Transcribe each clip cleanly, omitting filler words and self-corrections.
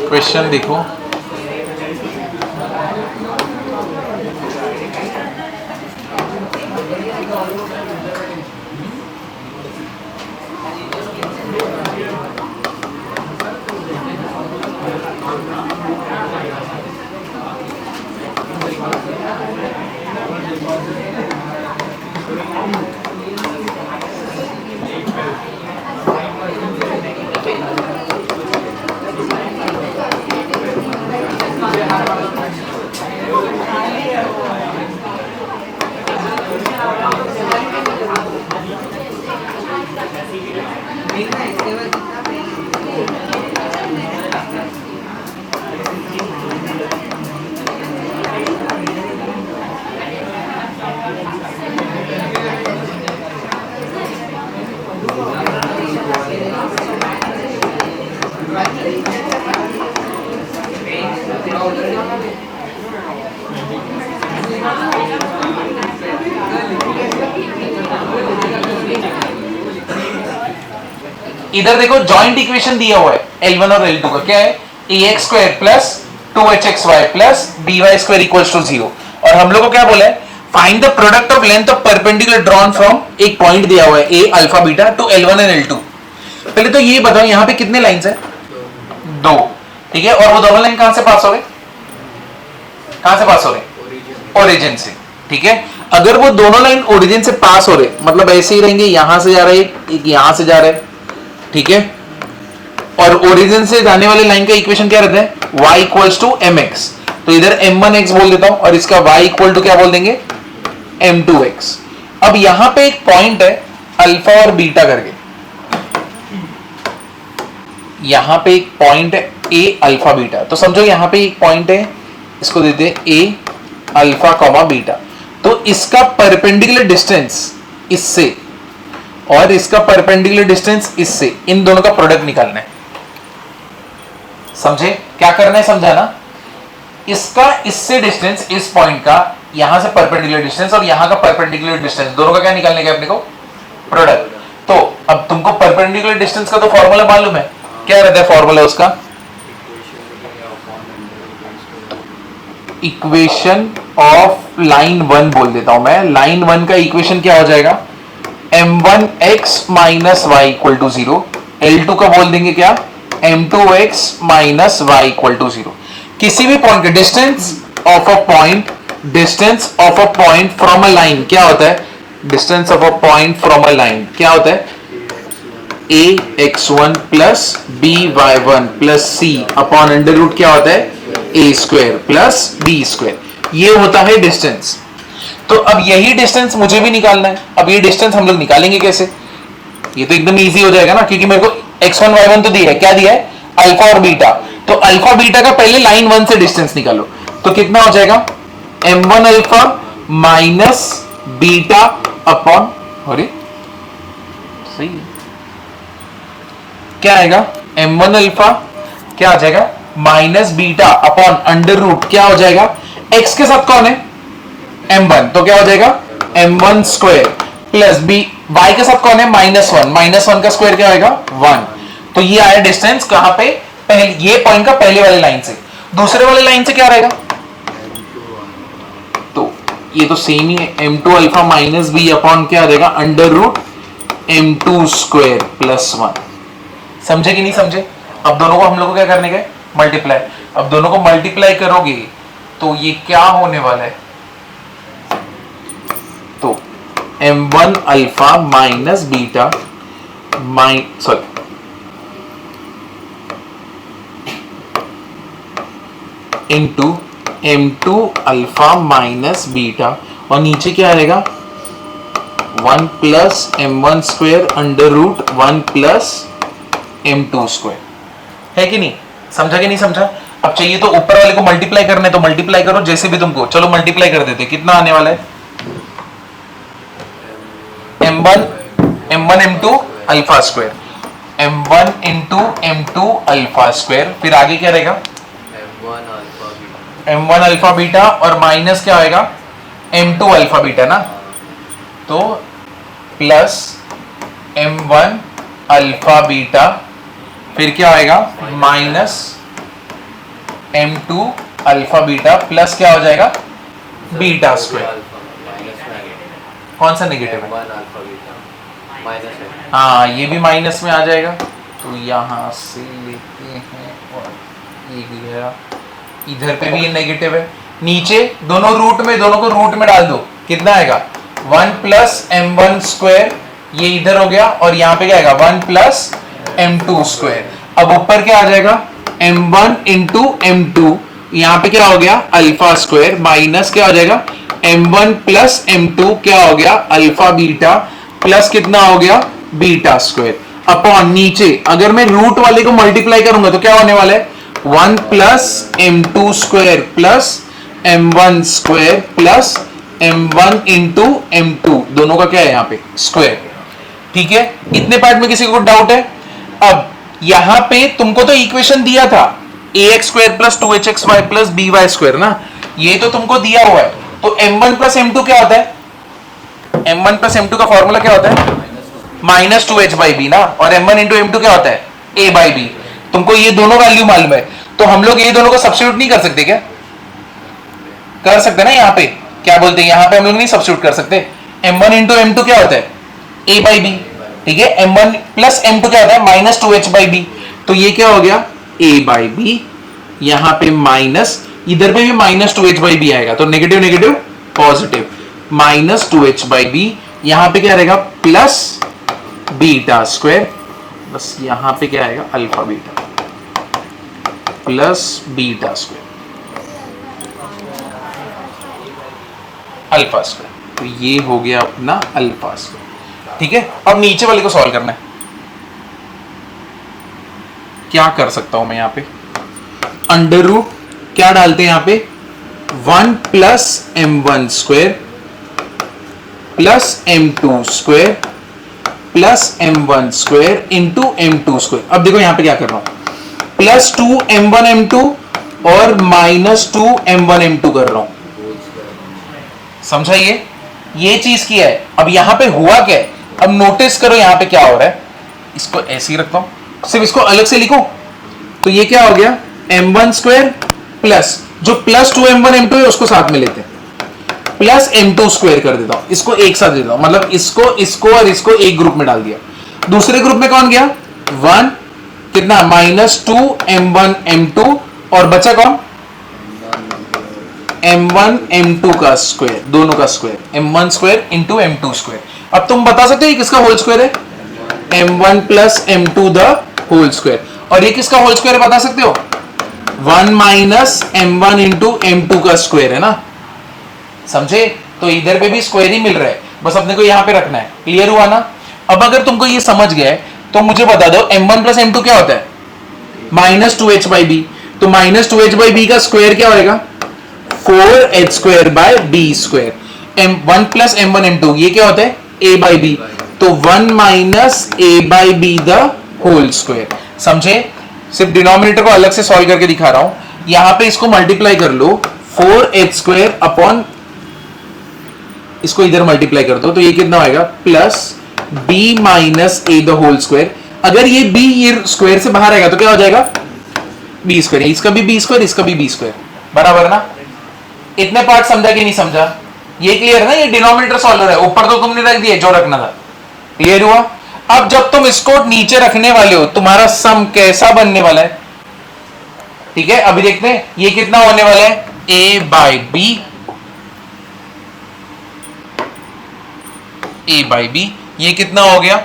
Question देखो, इधर देखो जॉइंट इक्वेशन दिया हुआ है L1 और L2 का, क्या है ax square plus 2hxy plus by square equals to 0। और हम लोग को क्या बोला है, find the product of length of perpendicular drawn from, एक पॉइंट दिया हुआ है a alpha beta to L1 and L2। पहले तो ये बताओ यहाँ पे कितने लाइंस है, 2, ठीक है। और वो दोनों लाइन कहां से पास हो रहे, कहां से पास हो रहे, ओरिजिन से, ठीक है। अगर वो दोनों लाइन ओरिजिन से पास हो रहे, मतलब ऐसे ही रहेंगे, यहां से जा रहा है एक यहां से जा रहा है, ठीक है। और ओरिजिन से जाने वाली लाइन का इक्वेशन क्या रहता है, y इक्वल्स टू mx, तो इधर m1x बोल देता हूं और इसका y इक्वल टू क्या बोल देंगे, m2x। अब यहां पे एक पॉइंट है अल्फा और बीटा करके, यहां पे एक पॉइंट है a अल्फा बीटा, तो समझो यहां पे एक पॉइंट है, इसको देते हैं a अल्फा कॉमा बीटा। तो इसका परपेंडिकुलर डिस्टेंस इससे और इसका परपेंडिकुलर डिस्टेंस इससे, इन दोनों का प्रोडक्ट निकालना है। समझे क्या करना है, समझाना। इसका इससे डिस्टेंस, इस पॉइंट का यहां से परपेंडिकुलर डिस्टेंस और यहां का परपेंडिकुलर डिस्टेंस, दोनों का क्या निकालने का अपने को, प्रोडक्ट। तो अब तुमको परपेंडिकुलर डिस्टेंस का तो फॉर्मूला मालूम है, क्या रहता है फॉर्मूला उसका, इक्वेशन ऑफ लाइन 1 बोल देता हूं मैं। लाइन 1 का इक्वेशन क्या हो जाएगा, m1x minus Y equal to 0, L2 का बोल देंगे क्या, m2x minus Y equal to 0। किसी भी पॉइंट का distance of a point, distance of a point from a line क्या होता है, distance of a point from a line क्या होता है, ax1 plus by1 plus c upon under root क्या होता है, a square plus b square, ये होता है डिस्टेंस। तो अब यही डिस्टेंस मुझे भी निकालना है। अब ये डिस्टेंस हम लोग निकालेंगे कैसे, ये तो एकदम इजी हो जाएगा ना, क्योंकि मेरे को x1 y1 तो दिया है, क्या दिया है, अल्फा और बीटा। तो अल्फा बीटा का पहले लाइन 1 से डिस्टेंस निकालो, तो कितना हो जाएगा, m1 alpha minus beta upon, अरे सही है, क्या आएगा, m1 अल्फा क्या आ जाएगा, minus beta upon under root क्या हो जाएगा, x के साथ कौन है, m1, तो क्या हो जाएगा m1 square plus b, y के साथ कौन है, -1, -1 का स्क्वायर क्या होगा 1। तो ये आया डिस्टेंस कहां पे, पहले ये पॉइंट का पहले वाले लाइन से। दूसरे वाले लाइन से क्या रहेगा, तो ये तो सेम ही है, m2 alpha minus b upon क्या आ जाएगा, under root m2 square plus 1। समझे कि नहीं समझे। अब दोनों को हम लोग को क्या करने का, मल्टीप्लाई। अब दोनों को मल्टीप्लाई करोगे तो ये क्या होने वाला है, तो m1 alpha minus beta into m2 alpha minus beta, और नीचे क्या आएगा 1 plus m1 square under root 1 plus m2 square, है कि नहीं, समझा कि नहीं समझा। अब चाहिए तो ऊपर वाले को मल्टीप्लाई करने, तो मल्टीप्लाई करो जैसे भी तुमको, चलो मल्टीप्लाई कर देते, कितना आने वाला है, m1 m2 alpha square, m1 into m2 alpha square, फिर आगे क्या रहेगा m1 अल्फा बीटा और माइनस क्या होएगा m2 अल्फा बीटा ना, तो प्लस m1 अल्फा बीटा, फिर क्या आएगा minus m2 alpha beta plus क्या हो जाएगा बीटा स्क्वायर। कौन सा नेगेटिव है? हाँ ये भी माइनस में आ जाएगा, तो यहां से लेते हैं और ये गया, इधर पे भी ये नेगेटिव है, नीचे दोनों रूट में, दोनों को रूट में डाल दो, कितना आएगा 1 प्लस m1 स्क्वायर, ये इधर हो गया, और यहाँ पे क्या आएगा 1 प्लस m2 स्क्वायर। अब ऊपर क्या आ जाएगा m1 इंटू m2, यहाँ पे क्या हो गया अल्फा स्क्वायर, माइनस क्या हो जाएगा m1 प्लस m2 क्या हो गया अल्फा बीटा प्लस कितना हो गया बीटा स्क्वायर, अपॉन नीचे अगर मैं रूट वाले को मल्टीप्लाई करूंगा तो क्या होने वाला है 1 plus m2 square plus m1 square plus m1 into m2, दोनों का क्या है यहाँ पे स्क्वायर। ठीक है, इतने पार्ट में किसी को डाउट है? अब यहां पे तुमको तो इक्वेशन दिया था ax square plus 2hxy plus by square ना, ये तो तुमको दिया हुआ है, तो m1 प्लस m2 क्या होता है, m1 प्लस m2 का फॉर्मूला क्या होता है माइनस 2h बाई बी ना, और m1 इंटू m2 क्या होता है a बाई बी। तुमको ये दोनों वैल्यू मालूम है, तो हम लोग ये दोनों को सब्स्टिट्यूट नहीं कर सकते क्या? कर सकते ना, यहाँ पे क्या बोलते हैं, यहाँ पे हम लोग नहीं सब्स्टिट्यूट कर सकते, m1 इंटू m2 क्या होता है a बाई बी, ठीक है, m1 प्लस m2 क्या होता है माइनस 2h बाई बी, तो ये क्या हो गया a बाई बी, यहां पे माइनस, इधर पे भी माइनस 2h बाई बी आएगा, तो negative negative positive, minus 2h by b, यहां पे क्या रहेगा प्लस बीटा स्क्वायर, बस यहां पे क्या आएगा alpha beta plus beta square alpha square, तो ये हो गया अपना अल्फा स्क्वायर। ठीक है, अब नीचे वाले को सॉल्व करना है, क्या कर सकता हूं मैं यहां पे अंडर रूट क्या डालते हैं यहां पे 1 plus m1 square plus m2 square plus m1 square into m2 square. अब देखो यहां पे क्या कर रहा हूं, प्लस 2 m1 m2 और माइनस 2 m1 m2 कर रहा हूं, समझा ये चीज की है। अब यहां पे हुआ क्या है, अब नोटिस करो यहां पे क्या हो रहा है, इसको ऐसे ही रखता हूं, सिर्फ इसको अलग से लिखो, तो ये क्या हो गया m1 स्क्वायर प्लस जो प्लस 2 m1 m2 है उसको साथ में लेते हैं, प्लस m2 स्क्वायर कर देता हूं, इसको एक साथ देता हूं, मतलब इसको और इसको एक ग्रुप में डाल दिया। दूसरे ग्रुप में कौन गया 1, कितना माइनस 2 m1 m2, और बचा कौन m1 m2 का स्क्वायर, दोनों का square m1 square into m2 square. अब तुम बता सकते हो ये किसका होल स्क्वायर है, m1 plus m2 the whole square, और ये किसका होल स्क्वायर बता सकते हो 1 माइनस m1 इंटू m2 का स्क्वायर है ना, समझे? तो इधर पे भी स्क्वायर ही मिल रहा है, बस अपने को यहां पे रखना है। क्लियर हुआ ना? अब अगर तुमको ये समझ गया है तो मुझे बता दो m1 प्लस m2 क्या होता है माइनस 2h बाई बी, तो माइनस 2h बाई बी का स्क्वायर क्या होगा 4h square by b square, m1 plus m1 m2 ये क्या होता है a बाई बी, तो 1 minus a by b the whole square. समझे? सिर्फ डिनोमिनेटर को अलग से सॉल्व करके दिखा रहा हूं, यहां पे इसको मल्टीप्लाई कर लो 4h स्क्वायर अपॉन इसको इधर मल्टीप्लाई कर दो, तो ये कितना होगा plus b minus a the whole square. अगर ये b ये स्क्वायर से बाहर आएगा तो क्या हो जाएगा b स्क्वायर, इसका भी b स्क्वायर इसका भी b स्क्वायर, बराबर ना? इतने पार्ट समझा कि नहीं समझा? ये क्लियर है ना? ये डिनोमिनेटर सॉल्वर है, ऊपर तो तुमने रख दिया जो रखना था। क्लियर हुआ? अब जब तुम इसको नीचे रखने वाले हो तुम्हारा सम कैसा बनने वाला है? ठीक है, अभी देखते हैं ये कितना होने वाला है a by b, a by b, ये कितना हो गया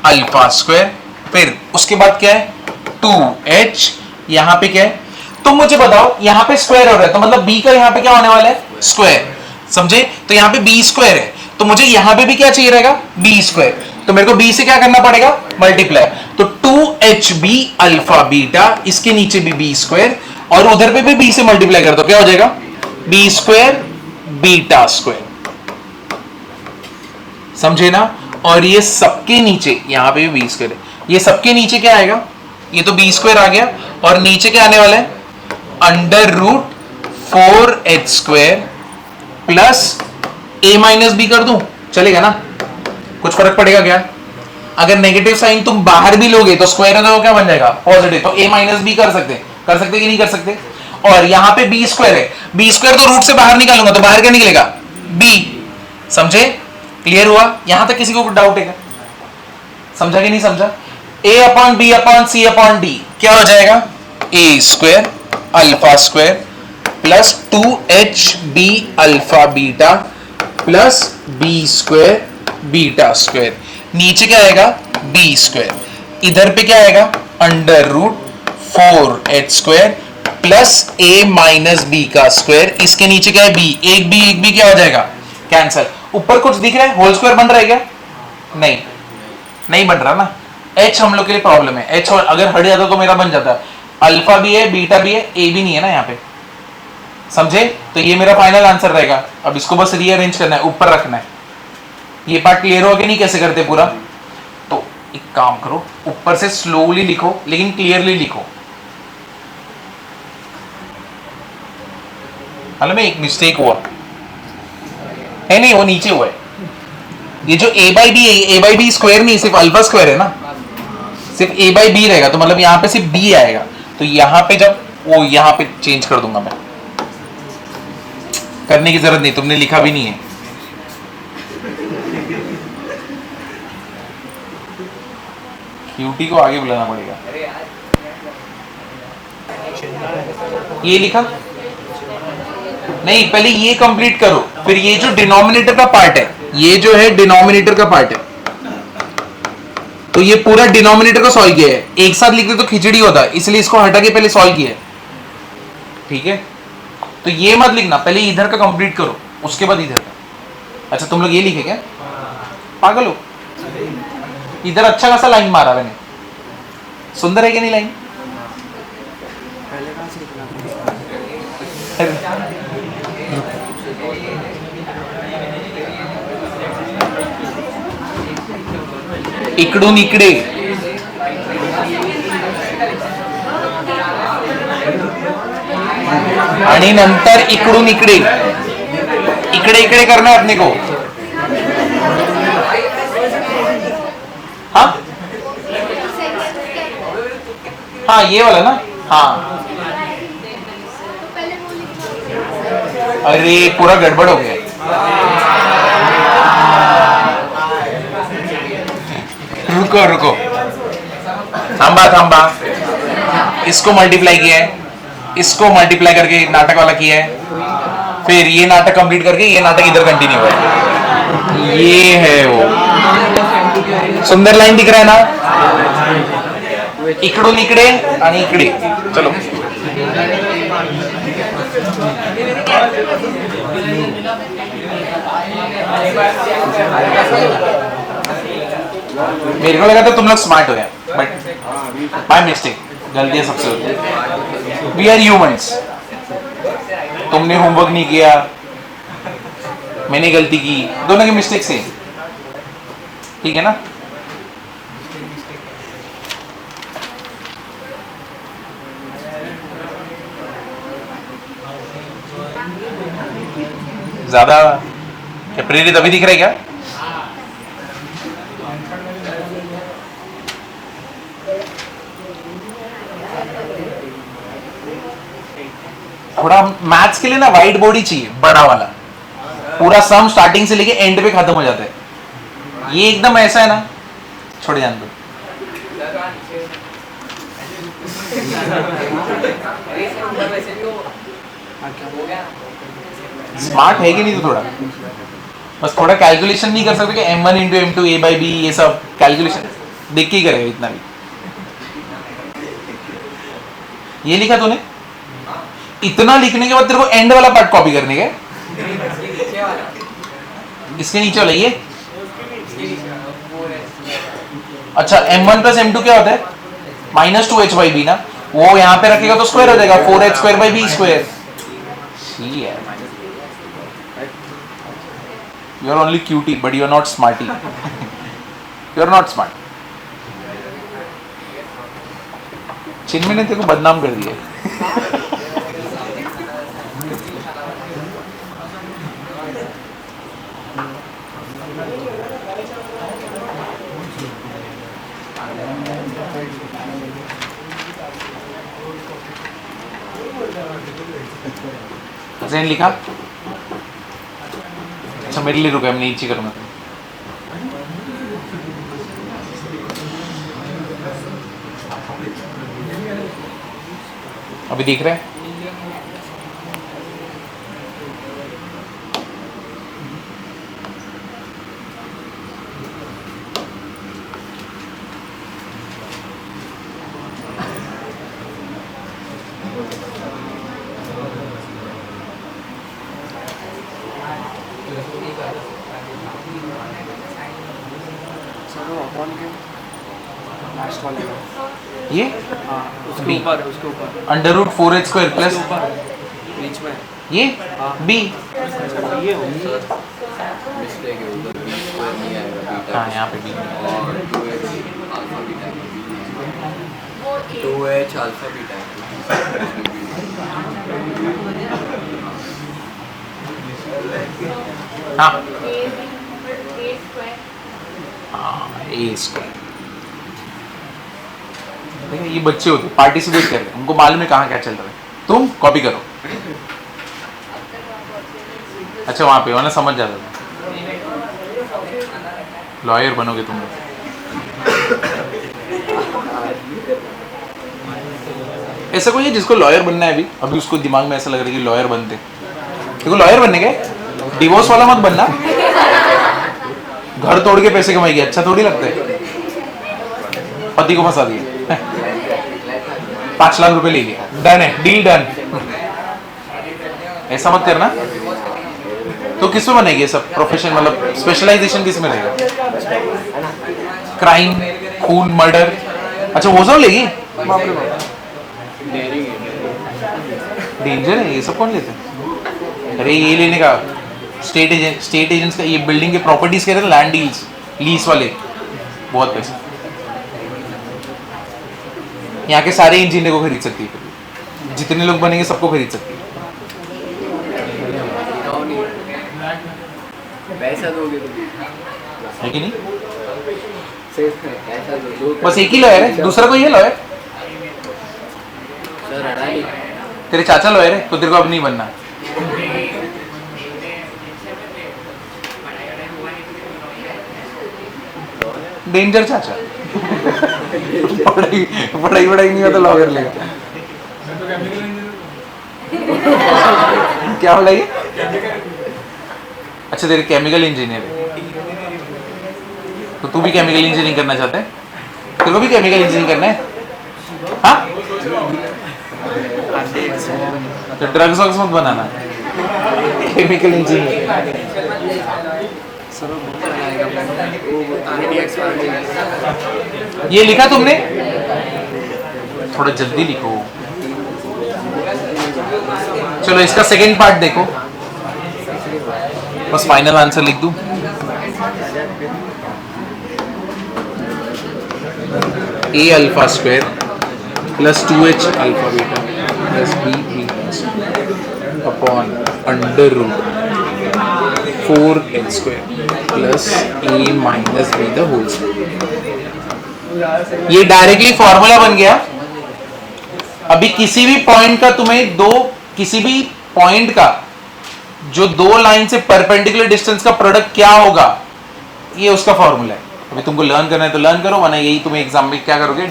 अल्फा स्क्वायर, फिर उसके बाद क्या है 2h, यहां पे क्या है तुम मुझे बताओ, यहां पे स्क्वायर हो रहा है तो मतलब b का यहां पे क्या होने वाला है स्क्वायर, समझे? तो यहां पे b स्क्वायर है, तो मुझे यहां पे भी क्या चाहिए रहेगा b स्क्वायर, तो मेरे को b से क्या करना पड़ेगा मल्टीप्लाई, तो 2hb अल्फा बीटा, इसके नीचे भी b स्क्वायर, और उधर पे भी b से मल्टीप्लाई कर दो, क्या हो जाएगा b स्क्वायर बीटा स्क्वायर, समझे ना? और ये सबके नीचे यहां पे भी b स्क्वायर है, ये सबके नीचे क्या आएगा, ये तो b स्क्वायर आ गया, और नीचे क्या आने वाला है under root 4h square plus a minus b कर दूं, चलेगा ना? कुछ फर्क पड़ेगा क्या? अगर नेगेटिव साइन तुम बाहर भी लोगे तो स्क्वायर है तो क्या बन जाएगा पॉजिटिव, तो a माइनस बी कर सकते कि नहीं कर सकते? और यहां पे बी स्क्वायर है, बी स्क्वायर तो रूट से बाहर निकालूंगा तो बाहर क्या निकलेगा, बी। समझे, क्लियर हुआ? यहां तक किसी को डाउट है? समझा कि नहीं समझा? A upon B upon C upon D क्या हो जाएगा, A square alpha square plus 2h B alpha beta plus B square beta square, नीचे क्या आएगा बी स्क्वायर, इधर पे क्या आएगा under root 4h square plus a minus B का स्क्वायर, इसके नीचे क्या है b, एक बी क्या हो जाएगा कैंसल। ऊपर कुछ दिख रहा है, होल स्क्वायर बन रहा है क्या, नहीं नहीं बन रहा ना, h हम लोग के लिए प्रॉब्लम है, h अगर हट जाता तो मेरा बन जाता, अल्फा भी है बीटा भी है a भी नहीं है ना यहाँ पे, समझे? तो ये मेरा फाइनल आंसर रहेगा। अब इसको बस रीअरेंज करना है, ऊपर रखना है। ये पार्ट क्लियर हो कि नहीं, कैसे करते पूरा? तो एक काम करो, ऊपर से स्लोली लिखो लेकिन क्लियरली लिखो। हालांकि एक मिस्टेक हुआ है, नहीं वो नीचे हुआ है, ये जो a बाई बी है, a बाई बी स्क्वायर नहीं, सिर्फ अल्फा स्क्वायर है ना, सिर्फ a बाई बी रहेगा, तो मतलब यहाँ पे सिर्फ b आएगा, तो यहाँ पे जब वो यहाँ पे चेंज कर दूंगा मैं, करने की जरूरत नहीं, तुमने लिखा भी नहीं है। क्यूटी को आगे बुलाना पड़ेगा। ये लिखा नहीं, पहले ये कंप्लीट करो, फिर ये जो डिनोमिनेटर का पार्ट है, ये जो है डिनोमिनेटर का पार्ट है, तो ये पूरा डिनोमिनेटर को सॉल्व किया है, एक साथ लिखते तो खिचड़ी होता, इसलिए इसको हटा के पहले सॉल्व किया है, ठीक है? तो ये मत लिखना, पहले इधर का कंप्लीट करो उसके बाद इधर का। अच्छा तुम लोग ये लिखे क्या, पागल हो? इधर अच्छा खासा लाइन मारा मैंने, सुंदर है कि नहीं लाइन? इकडून इकडे आणि नंतर इकडून इकडे, इकडे इकडे करना है अपने को। हाँ हाँ ये वाला ना, हाँ अरे पूरा गड़बड़ हो गया। रुको रुको, थांबा थांबा, इसको मल्टीप्लाई किया है, इसको मल्टीप्लाई करके नाटक वाला किया है, फिर ये नाटक कंप्लीट करके ये नाटक इधर कंटिन्यू है, ये है वो सुंदर लाइन दिख रहा है ना, इकडून इकडे आणि इकडे। चलो मेरे को लगा था तुम लोग स्मार्ट हो गए, बट बाय मिस्टेक, गलतियां सबसे होती है, वी आर ह्यूमंस। तुमने होमवर्क नहीं किया, मैंने गलती की, दोनों की मिस्टेक से, ठीक है ना? ज्यादा प्रेरित अभी दिख रहा है क्या? थोड़ा मैथ्स के लिए ना वाइट बोर्ड ही चाहिए, बड़ा वाला, पूरा सम स्टार्टिंग से लेके एंड पे खत्म हो जाता है, ये एकदम ऐसा है ना, छोड़ जान दो। स्मार्ट है कि नहीं? तो थोड़ा बस थोड़ा कैलकुलेशन नहीं कर सकते कि m1 into m2 a by b, ये सब कैलकुलेशन देख के ही करेगा इतना भी। ये लिखा तूने, इतना लिखने के बाद तेरे को एंड वाला पार्ट कॉपी करने के, इसके नीचे वाला ये, अच्छा m1 प्लस m2 क्या होता है, माइनस 2h बाई बी ना, वो यहाँ पे रखेगा तो स्क्वायर हो जाएगा, 4h square by b square. You are only cutie, but you are not smarty. You are not smart. चिन्मय ने तेरे को बदनाम कर दिया। हसैन लिखा? अच्छा मेरे लिए रुका, मैं नीचे करूँगा। अभी दिख रहा है? ये उसके ऊपर है, उसके ऊपर under root 4h square plus बीच में ये बी। ये हो मिस्टेक है, उधर बी स्क्वायर नहीं आएगा, बीटा हाँ यहाँ पे बी। और 2h alpha beta 2h alpha beta हाँ ए स्क्वायर। देखिए ये बच्चे होते पार्टिसिपेट कर रहे हैं, उनको मालूम है कहाँ क्या चल रहा है। तुम कॉपी करो। अच्छा वहाँ पे वरना समझ जाता था। लॉयर बनोगे तुम लोग। ऐसा कोई है जिसको लॉयर बनना है अभी उसको दिमाग में ऐसा लग रहा है कि लॉयर बनते। देखो लॉयर बनने के डिवोर्स वाला मत बनना, घर तोड़ के पैसे कमाएगी, अच्छा थोड़ी लगता है। पति को फंसा दिया 5 लाख रुपए ले लिया, डन है, डील डन। ऐसा मत करना। तो किस में बनेगी सब प्रोफेशन, मतलब स्पेशलाइजेशन किस में रहेगा? क्राइम, खून, मर्डर, अच्छा वो सब लेगी। डेंजर है ये सब, कौन लेते हैं? अरे ये लेने का स्टेट एजेंट्स का, ये बिल्डिंग के प्रॉपर्टीज कह रहे हैं, लैंड डील्स, लीज वाले, बहुत पैसे। यहाँ के सारे इंजीनियर को खरीद सकती है, जितने लोग बनेंगे सबको खरीद सकती है। पैसा दोगे तो है कि नहीं? पैसा दो बस एक ही लॉयर है, दूसरा कोई है लॉयर? सर अडानी तेरे चाचा लॉयर है तो तेरे को अब नहीं बनना। डेंजर चाचा। पढ़ाई नहीं होता लॉयर लेगा। क्या बोला ये? अच्छा तेरे केमिकल इंजीनियर है, तो तू भी केमिकल इंजीनियरिंग करना चाहता है? तेरे को भी केमिकल इंजीनियरिंग करना है? हाँ तो ड्रग्स वग्स मत बनाना, केमिकल इंजीनियर। ये लिखा तुमने? थोड़ा जल्दी लिखो। चलो इसका सेकंड पार्ट देखो, बस फाइनल आंसर लिख दूं। A alpha square plus 2h alpha beta plus B beta upon under root 4h square plus A minus B the whole square. ये डायरेक्टली फॉर्मूला बन गया। अभी किसी भी पॉइंट का तुम्हें किसी भी पॉइंट का जो दो लाइन से परपेंडिकुलर डिस्टेंस का प्रोडक्ट क्या होगा, ये उसका फॉर्मूला है। अभी तुमको लर्न करना है तो लर्न करो, वरना यही तुम्हें एग्जाम में क्या करोगे,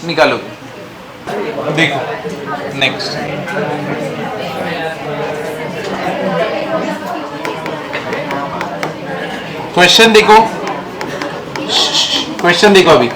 निकालोगे। देखो नेक्स्ट क्वेश्चन देखो अभी।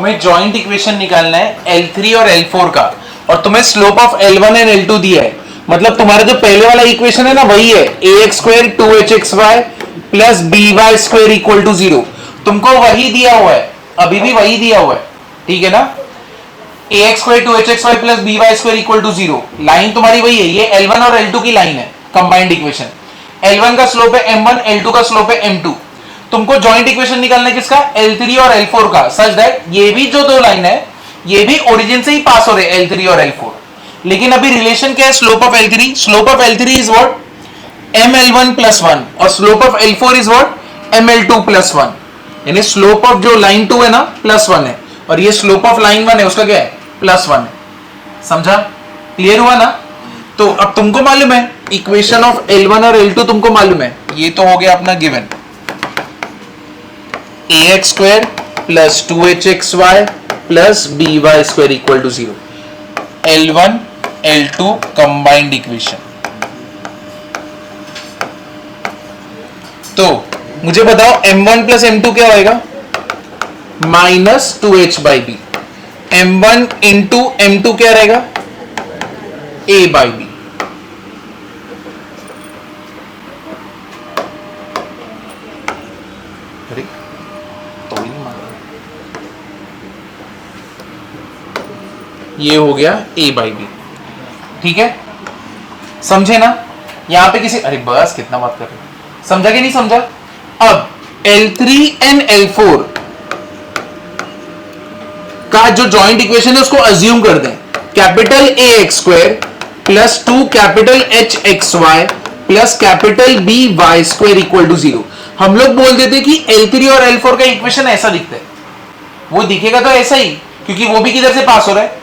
तुम्हें जॉइंट इक्वेशन निकालना है L3 और L4 का, और तुम्हें slope of L1 and L2 दिया है। मतलब तुम्हारा जो पहले वाला इक्वेशन है ना वही है ax square 2hxy plus by square equal to 0। तुमको वही दिया हुआ है, अभी भी वही दिया हुआ है, ठीक है ना। ax square 2hxy plus by square equal to 0, line तुम्हारी वही है, ये L1 और L2 की लाइन है, कंबाइंड इक्वेशन। L1 का स्लोप है m1, L2 का स्लोप है m2। तुमको जॉइंट इक्वेशन निकालना है किसका, L3 और L4 का, सच दैट ये भी जो दो लाइन है ये भी ओरिजिन से ही पास हो रहे हैं L3 और L4। लेकिन अभी रिलेशन क्या है, slope of L3, slope of L3 is what ml1 plus 1 और slope of L4 is what ml2 plus 1। यानी स्लोप ऑफ जो लाइन 2 है ना प्लस 1 है, और ये स्लोप ऑफ लाइन 1 है उसका क्या है प्लस 1 है। समझा, क्लियर हुआ ना। तो अब तुमको मालूम है इक्वेशन ऑफ L1 और L2 तुमको मालूम है, ये तो हो गया अपना given ax square plus 2hxy plus by square equal to 0, L1 L2 combined equation. तो मुझे बताओ m1 प्लस m2 क्या होएगा, minus 2h by B. m1 into m2 क्या रहेगा, a बाई बी। तो ये हो गया a बाई बी, ठीक है, समझे ना। यहां पे किसी, अरे बस कितना बात कर रहे हो, समझा कि नहीं समझा। अब L3 एंड L4 का जो जॉइंट इक्वेशन है उसको अज्यूम कर दें, capital ax square plus 2 capital hxy plus capital by square equal to 0। हम लोग बोल देते कि L3 और L4 का इक्वेशन ऐसा दिखता है, वो दिखेगा तो ऐसा ही, क्योंकि वो भी किधर से पास हो रहा है,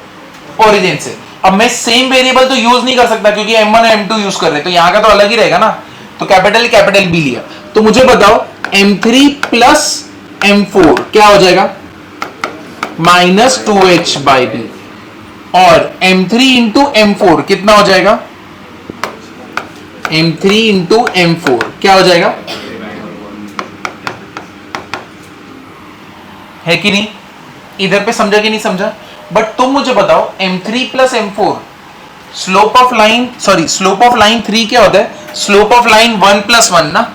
ओरिजिन से। अब मैं सेम वेरिएबल तो यूज नहीं कर सकता क्योंकि m1 और m2 यूज कर रहे हैं, तो यहां का तो अलग ही रहेगा ना। तो कैपिटल B लिया। तो मुझे बताओ m3 प्लस m4 क्या हो जाएगा, माइनस 2h बाई बी, और m3 इंटू m4 कितना हो जाएगा, m3 इंटू m4 क्या हो जाएगा, है कि नहीं। इधर पे समझा कि नहीं समझा। बट तुम मुझे बताओ m3 plus m4 slope of line, sorry slope of line 3 क्या होता है, स्लोप ऑफ लाइन 1 प्लस 1 ना,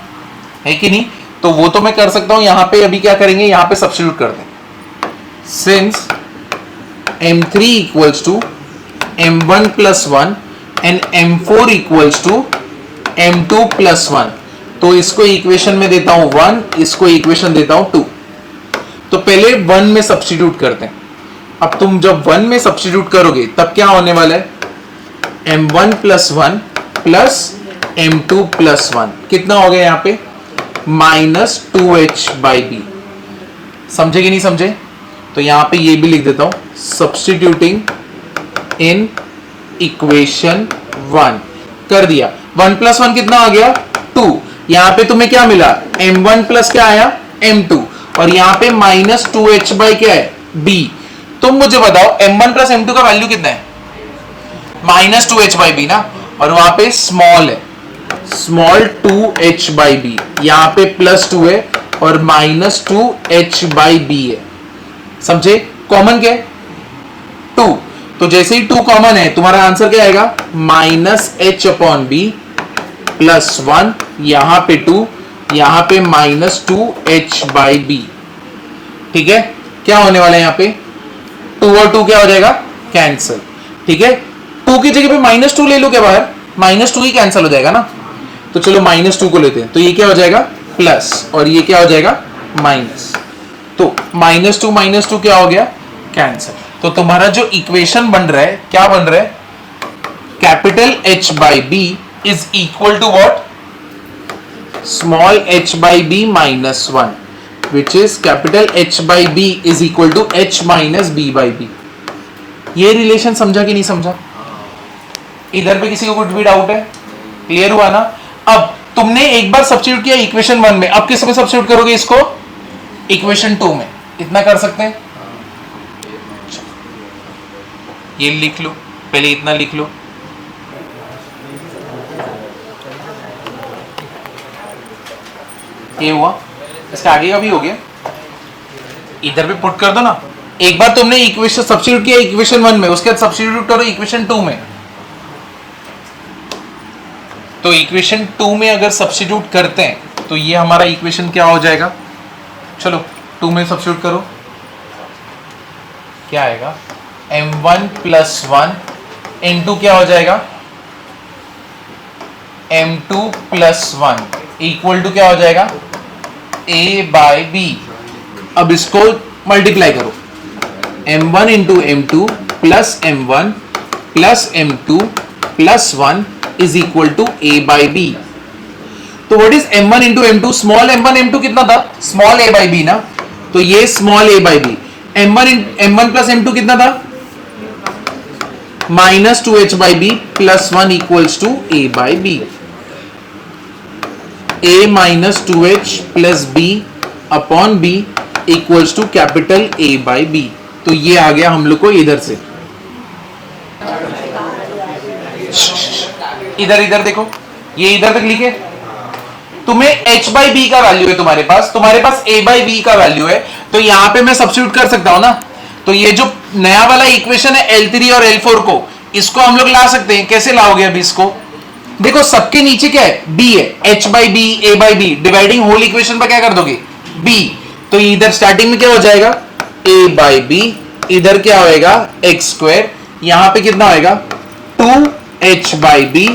है कि नहीं। तो वो तो मैं कर सकता हूं, यहां पे अभी क्या करेंगे, यहां पे सब्स्टिट्यूट कर दें। Since m3 equals to m1 plus 1 and m4 equals to m2 plus 1, तो इसको इक्वेशन में देता हूं 1, इसको इक्वेशन देता हूं 2। तो पहले 1 में सब्स्टिट्यूट करते हैं। अब तुम जब 1 में सब्स्टिट्यूट करोगे तब क्या होने वाला है, m1 plus 1 plus m2 plus 1 कितना हो गया यहां पे, माइनस 2h बाई बी। समझे कि नहीं समझे। तो यहां पे ये भी लिख देता हूं, सब्स्टिट्यूटिंग इन इक्वेशन 1 कर दिया। 1 प्लस 1 कितना आ गया 2। यहां पे तुम्हें क्या मिला, m1 प्लस क्या आया m2, और यहां पे माइनस 2h बाई क्या है b। तुम मुझे बताओ m1 प्लस m2 का वैल्यू कितना है, माइनस 2h बाई बी ना, और वहां पे स्मॉल है, स्मॉल 2h बाई बी, यहां पे प्लस 2 है और माइनस 2h बाई बी है। समझे, कॉमन क्या है 2, तो जैसे ही 2 कॉमन है तुम्हारा आंसर क्या आएगा, minus h upon b plus 1, यहां पे 2, यहां पे माइनस 2h बाई बी। ठीक है, क्या होने वाला है यहां पे 2 और 2 क्या हो जाएगा, कैंसिल। ठीक है, 2 की जगह पे माइनस 2 ले लो क्या बाहर, माइनस 2 ही कैंसिल हो जाएगा ना। तो चलो माइनस 2 को लेते हैं, तो ये क्या हो जाएगा प्लस, और ये क्या हो जाएगा माइनस। तो माइनस 2 क्या हो गया, कैंसिल। तो तुम्हारा जो इक्वेशन बन रहा है क्या बन रहा है, capital H by b is equal to what, small h by b minus 1, which is capital H by b is equal to h minus b by b. ये रिलेशन समझा कि नहीं समझा। इधर पे किसी को कुछ भी डाउट है, क्लियर हुआ ना। अब तुमने एक बार सब्स्टिट्यूट किया इक्वेशन 1 में, अब किस में सब्स्टिट्यूट करोगे इसको, इक्वेशन 2 में। इतना कर सकते हैं, ये लिख लो पहले, इतना लिख लो। ये हुआ, इसका आगे का भी हो गया, इधर पे पुट कर दो ना, एक बार तुमने इक्वेशन सब्स्टिट्यूट किया इक्वेशन 1 में, उसके बाद सब्स्टिट्यूट करो इक्वेशन 2 में। तो इक्वेशन 2 में अगर सब्स्टिट्यूट करते हैं तो ये हमारा इक्वेशन क्या हो जाएगा? चलो 2 में सब्स्टिट्यूट करो, क्या आएगा? m1 प्लस 1 इंटू क्या हो जाएगा? m2 प्लस 1 इक्वल टू क्या हो जाएगा? a by b। अब इसको मल्टीप्लाई करो, m1 into m2 plus m1 plus m2 plus 1 is equal to a by b। तो what is m1 into m2? Small m1 m2 कितना था? स्मॉल a बाई b ना, तो ये small a by b। m1 plus m2 कितना था? Minus 2h by b plus 1 equals to a by b। a minus 2h plus b upon b equals to capital A by b। तो ये आ गया हम लोग को इधर से, इधर इधर देखो, ये इधर तक लिखे। तुम्हें h बाई बी का वैल्यू है तुम्हारे पास a बाई बी का वैल्यू है, तो यहां पे मैं सब्स्टिट्यूट कर सकता हूं ना। तो ये जो नया वाला इक्वेशन है L3 और L4 को, इसको हम लोग ला सकते हैं। कैसे लाओगे अभी इसको? देखो सबके नीचे क्या है? b है, h by b a by b, dividing whole equation पर क्या कर दोगे? b। तो इधर स्टार्टिंग में क्या हो जाएगा? a बाई बी, इधर क्या होएगा? x स्क्वायर, यहां पे कितना होएगा? 2h by B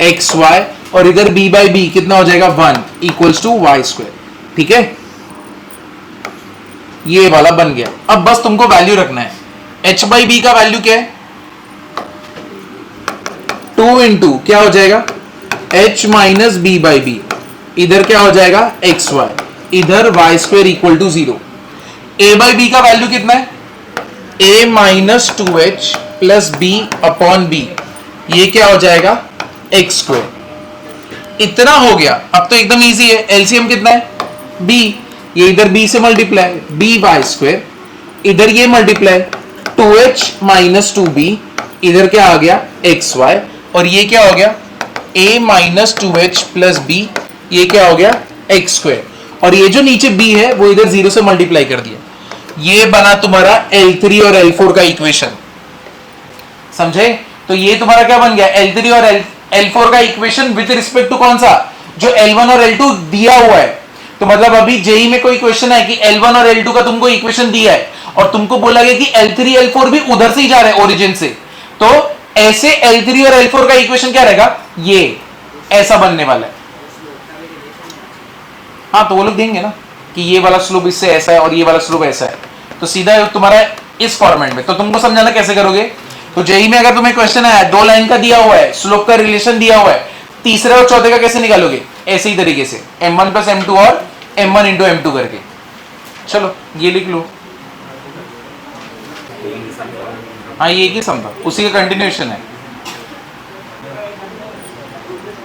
x Y, और इधर b बाई बी कितना हो जाएगा? 1 इक्वल्स टू वाई स्क्वायर। ठीक है, ये वाला बन गया। अब बस तुमको वैल्यू रखना है। h बाई बी का वैल्यू क्या है? 2 इंटू क्या हो जाएगा? h minus b by b, इधर क्या हो जाएगा? एक्स वाई, इधर y square equal to 0। a by b का वैल्यू कितना है? a minus 2h plus b upon b, ये क्या हो जाएगा? X square. इतना हो गया। अब तो एकदम इजी है, एलसीएम कितना है? b, ये इधर b से मल्टीप्लाई, b वाई स्क्वायर, इधर ये मल्टीप्लाई 2h माइनस 2b, इधर क्या आ गया? एक्स वाई, और ये क्या हो गया? a minus 2h plus b, ये क्या हो गया? एक्स स्क्वायर, और ये जो नीचे b है वो इधर 0 से मल्टीप्लाई कर दिया। ये बना तुम्हारा L3 और L4 का इक्वेशन, समझे? तो ये तुम्हारा क्या बन गया? L3 और L4 का इक्वेशन विद रिस्पेक्ट टू कौन सा? जो L1 और L2 दिया हुआ है। तो मतलब अभी जेई में कोई क्वेश्चन है कि L1 और L2 का तुमको इक्वेशन दिया है और तुमको बोला गया कि L3 L4 भी उधर से ही जा रहे हैं, ओरिजिन से, तो ऐसे L3 और L4 का इक्वेशन क्या रहेगा? ये ऐसा बनने वाला है। हाँ, तो वो लोग देंगे ना कि ये वाला स्लोप इससे ऐसा है और ये वाला स्लोप ऐसा है, तो सीधा तुम्हारा इस फॉर्मेट में। तो तुमको समझाना कैसे करोगे? तो जेई में अगर तुम्हें क्वेश्चन आया, 2 लाइन का दिया हुआ है, स्लोप का रिलेशन दिया हुआ है, तीसरे और चौथे का कैसे निकालोगे? ऐसे ही तरीके से m1 प्लस m2 और m1 इंटू m2 करके। चलो ये लिख लो। हाँ, ये एक ही सम था, उसी का कंटिन्यूएशन है।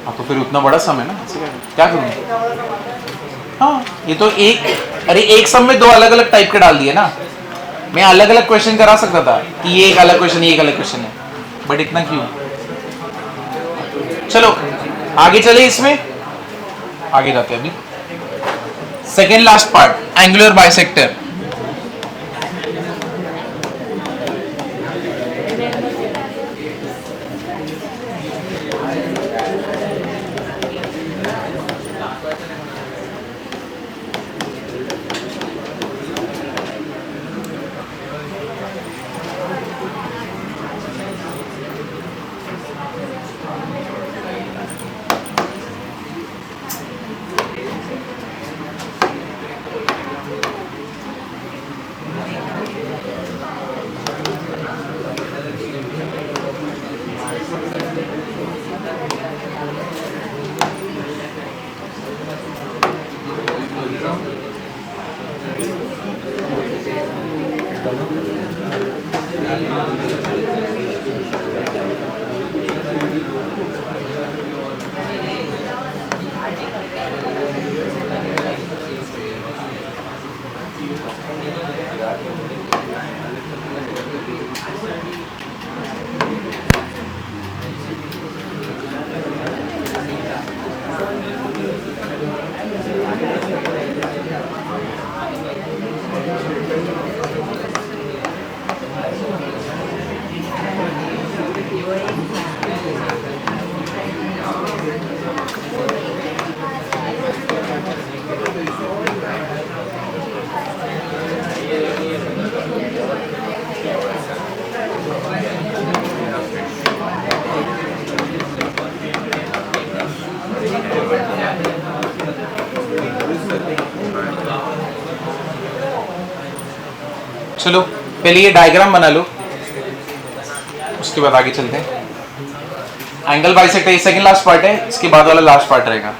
हाँ, तो फिर उतना बड़ा सम है ना, क्या करूँगा? हाँ, ये तो एक सम में 2 अलग अलग टाइप के डाल दिए ना। मैं अलग अलग क्वेश्चन करा सकता था कि ये एक अलग क्वेश्चन, ये एक अलग क्वेश्चन है, बट इतना क्यों? चलो आगे चले, इसमें आगे जाते हैं अभी। Second last part, angular bisector. चलो पहले ये डायग्राम बना लो, उसके बाद आगे चलते हैं। एंगल बाइसेक्टर ये सेकंड लास्ट पार्ट है, इसके बाद वाला लास्ट पार्ट रहेगा।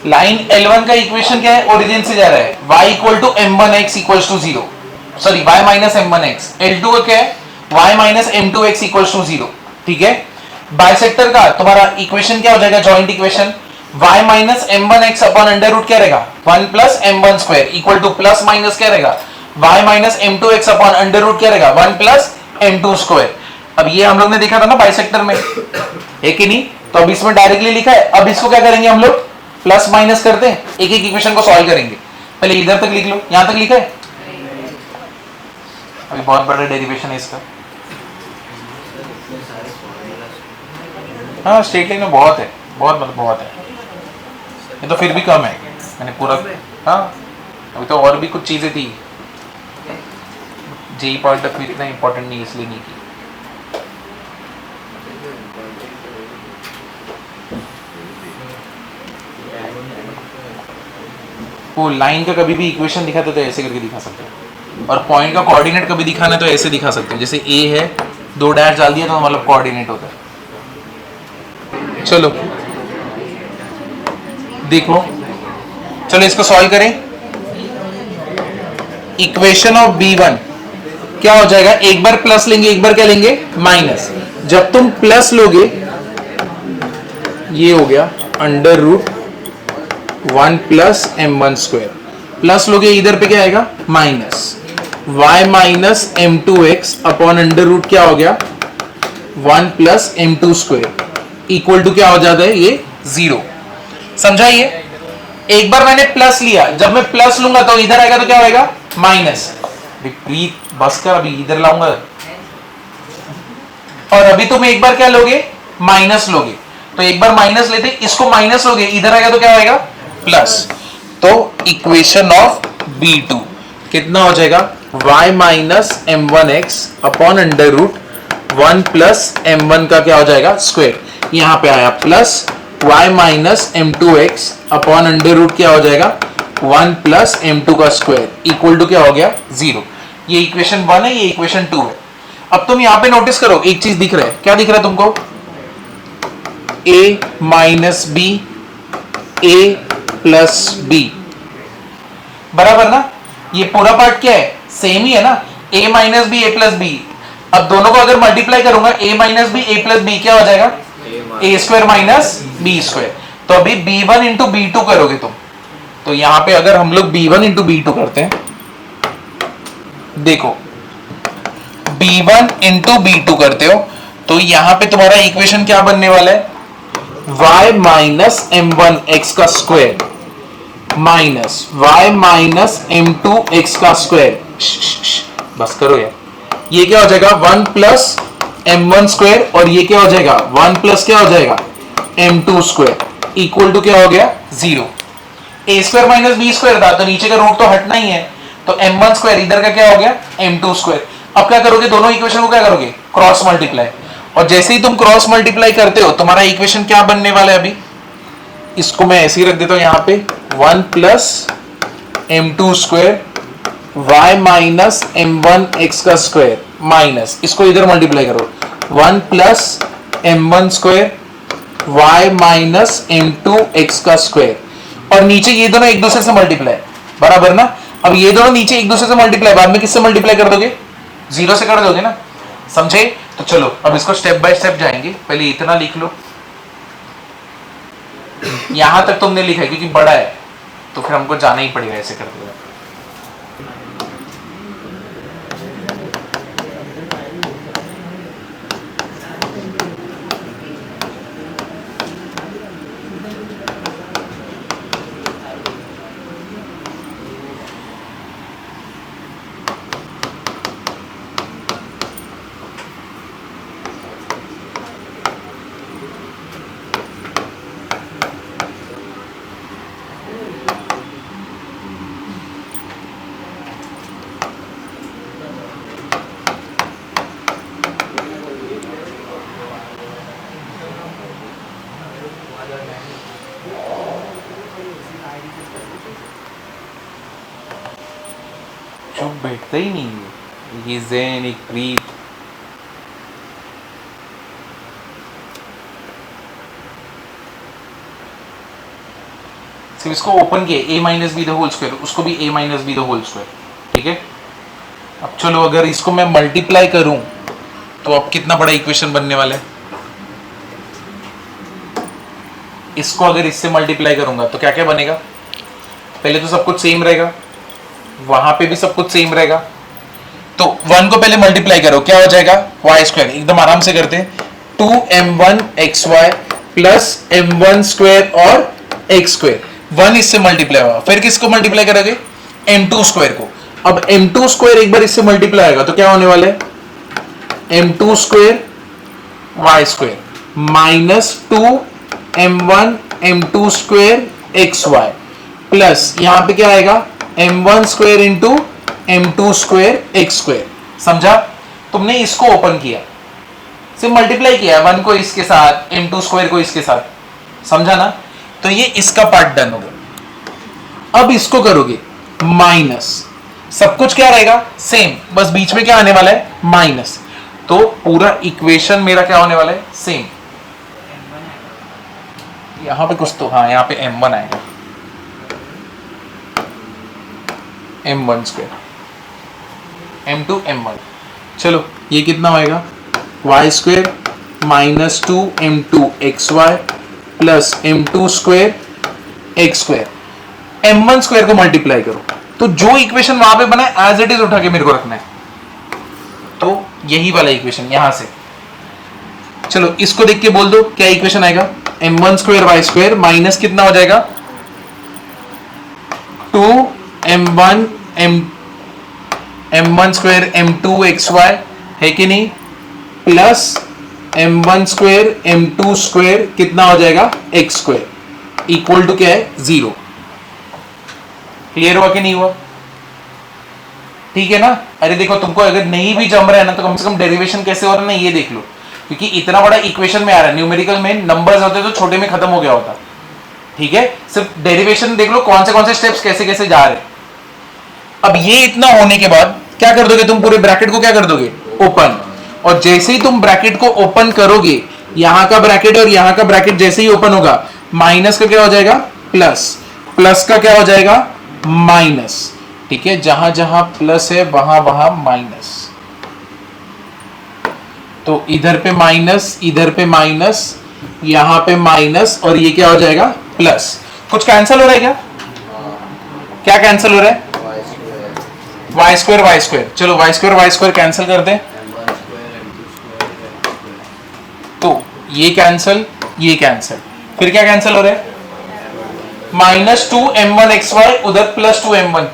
लाइन L1 का इक्वेशन क्या है? ओरिजिन से जा रहा है y equal to m1x equals to 0, sorry y minus m1x। L2 का क्या है? y minus m2x equals to 0। ठीक है, बाइसेक्टर का तुम्हारा इक्वेशन क्या हो जाएगा? Joint equation y minus m1x upon under root क्या रहेगा? 1 plus m1 square equal to plus minus क्या रहेगा? y minus m2x upon under root क्या रहेगा? 1 प्लस m2 स्क्वायर। अब ये हम लोग ने देखा था ना बाइसेक्टर में, है कि नहीं? तो अब इसमें डायरेक्टली लिखा है। अब इसको क्या करेंगे हम लोग? प्लस माइनस करते हैं, एक एक इक्वेशन को सॉल्व करेंगे। पहले इधर तक लिख लो, यहां तक लिखा है? अभी बहुत बड़ा डेरिवेशन है इसका। हाँ स्ट्रेट लाइन में बहुत है, बहुत मतलब बहुत है। ये तो फिर भी कम है, मैंने पूरा, हाँ अभी तो और भी कुछ चीजें थी। जेई पॉइंट ऑफ व्यू इतना इंपॉर्टेंट नहीं, इसलिए नहीं की। वो लाइन का कभी भी इक्वेशन दिखाते तो ऐसे करके दिखा सकते हैं, और पॉइंट का कोऑर्डिनेट कभी दिखाना है तो ऐसे दिखा सकते हैं। जैसे ए है, 2 डैश डाल दिया तो मतलब कोऑर्डिनेट होता है। चलो देखो, चलो इसको सॉल्व करें। इक्वेशन ऑफ B1 क्या हो जाएगा? एक बार प्लस लेंगे, एक बार क्या लेंगे? माइनस। जब तुम प्लस लोगे, ये हो गया under root 1 plus m1 square, plus लोगे इधर पे क्या आएगा? Minus y minus m2x upon under root क्या हो गया? 1 plus m2 square equal to क्या हो जाता है? ये 0। समझाइए, एक बार मैंने प्लस लिया, जब मैं प्लस लूंगा तो इधर आएगा तो क्या होएगा? माइनस। विपरीत बस कर, अभी इधर लाऊंगा। और अभी तुम एक बार क्या लोगे? माइनस लोगे। तो एक बार माइनस लेते, इसको माइनस लोगे, इधर आएगा तो क्या होएगा? प्लस। तो इक्वेशन ऑफ B2 कितना हो जाएगा? y minus m1x upon under root 1 plus m1 का क्या हो जाएगा? स्क्वायर। यहां पे आया plus y minus m2x upon under root क्या हो जाएगा? 1 प्लस m2 का स्क्वायर इक्वल टू क्या हो गया? 0। ये इक्वेशन 1 है, ये इक्वेशन 2 है। अब तुम यहां पे नोटिस करो, एक चीज दिख रहा है। क्या दिख रहा है तुमको? a minus b, a plus b, बराबर ना? ये पूरा पार्ट क्या है? सेम ही है ना? a minus b, a plus b. अब दोनों को अगर मल्टीप्लाई करूंगा, a minus b, a plus b, क्या हो जाएगा? a square minus b square. तो अभी b1 इंटू b2 करोगे तुम, तो तो यहां पे अगर हम लोग b1 इंटू b2 करते हैं, देखो b1 इंटू b2 करते हो तो यहां पे तुम्हारा इक्वेशन क्या बनने वाला है, y माइनस m1 x का square minus y minus m2 x का स्क्वायर। बस करो यार, ये क्या हो जाएगा 1 प्लस m1 स्क्वायर और ये क्या हो जाएगा 1 प्लस क्या हो जाएगा m2 स्क्वायर इक्वल टू क्या हो गया 0। a square minus b square था तो नीचे का रूट तो हटना ही है, तो m1 स्क्वायर इधर का क्या हो गया m2 स्क्वायर। अब क्या करोगे, दोनों इक्वेशन को क्या करोगे, क्रॉस मल्टीप्लाई, और जैसे ही तुम क्रॉस मल्टीप्लाई करते हो तुम्हारा इक्वेशन क्या बनने वाला है, अभी इसको मैं ऐसे ही रख देता हूं यहां पे 1 plus m2 square y minus m1 x का स्क्वायर माइनस इसको इधर मल्टीप्लाई करो 1 plus m1 square y minus m2 x का स्क्वायर, और नीचे ये दोनों एक दूसरे से मल्टीप्लाई, बराबर ना। अब ये दोनों नीचे एक दूसरे से मल्टीप्लाई, बाद में किससे मल्टीप्लाई कर दोगे, 0 से कर दोगे ना, समझे। तो चलो अब इसको स्टेप बाय स्टेप जाएंगे, पहले इतना लिख लो, यहां तक तुमने लिखा है क्योंकि बड़ा है तो फिर हमको जाना ही पड़ेगा ऐसे करते हुए। चुप बैठता ही नहीं है ये ज़ैन एक प्रीत। सिर्फ इसको ओपन किया a minus B the whole square, उसको भी a minus B the whole square, ठीक है। अब चलो अगर इसको मैं मल्टीप्लाई करूं तो अब कितना बड़ा इक्वेशन बनने वाला है, इसको अगर इससे मल्टीप्लाई करूंगा तो क्या क्या बनेगा, पहले तो सब कुछ सेम रहेगा, वहां पे भी सब कुछ सेम रहेगा, तो 1 को पहले मल्टीप्लाई करो क्या हो जाएगा y स्क्वायर, एकदम आराम से करते हैं 2m1 xy plus m1 square और x स्क्वायर, 1 इससे मल्टीप्लाई होगा, फिर किसको मल्टीप्लाई करोगे m2 स्क्वायर को। अब m2 स्क्वायर एक बार इससे मल्टीप्लाई होगा तो क्या होने वाला है m2 square y square minus 2m1 m2 square xy plus यहां पे क्या आएगा m1 square into m2 square x square. समझा, तुमने इसको ओपन किया, सिर्फ मल्टीप्लाई किया 1 को इसके साथ, m2 स्क्वायर को इसके साथ, समझा ना। तो ये इसका पार्ट डन हो गया। अब इसको करोगे माइनस, सब कुछ क्या रहेगा सेम, बस बीच में क्या आने वाला है माइनस, तो पूरा इक्वेशन मेरा क्या होने वाला है सेम। यहां पे कुछ तो, हाँ यहाँ पे m1 आएगा, m1 स्क्वायर m2 m1, चलो ये कितना होएगा y square minus 2m2 xy plus m2 square x square, m1 square को मल्टीप्लाई करो तो जो इक्वेशन वहां पे बना है एज इट इज उठा के मेरे को रखना है, तो यही वाला इक्वेशन यहां से। चलो इसको देख के बोल दो क्या इक्वेशन आएगा, m1 square y square minus कितना हो जाएगा 2m1 m1 square m2 xy है कि नहीं, plus m1 square m2 square कितना हो जाएगा x स्क्वायर इक्वल टू क्या है 0। क्लियर हुआ कि नहीं हुआ, ठीक है ना। अरे देखो तुमको अगर नहीं भी जम रहा है ना तो कम से कम डेरिवेशन कैसे हो रहा है ना ये देख लो, क्योंकि इतना बड़ा इक्वेशन में आ रहा है, न्यूमेरिकल में नंबर्स होते तो छोटे में खत्म हो गया होता, ठीक है। सिर्फ डेरिवेशन देख लो कौन से स्टेप्स कैसे कैसे जा रहे हैं। अब ये इतना होने के बाद क्या कर दोगे तुम, पूरे ब्रैकेट को क्या कर दोगे ओपन, और जैसे ही तुम ब्रैकेट को ओपन करोगे यहां का ब्रैकेट और यहां का ब्रैकेट जैसे ही ओपन होगा माइनस का क्या हो जाएगा प्लस, प्लस का क्या हो जाएगा माइनस, ठीक है। जहां जहां प्लस है वहां वहां माइनस, तो इधर पे माइनस, इधर पे माइनस, यहां पे माइनस, और ये क्या हो जाएगा प्लस। कुछ कैंसिल हो रहा है क्या, क्या कैंसिल हो रहा है? वाई स्क्वायर वाई स्क्वायर, चलो वाई स्क्वायर कैंसिल कर दें, m1 square m2 square x square तो ये कैंसिल, ये कैंसिल, फिर क्या कैंसिल हो रहा है? -2m1xy उधर +2m1,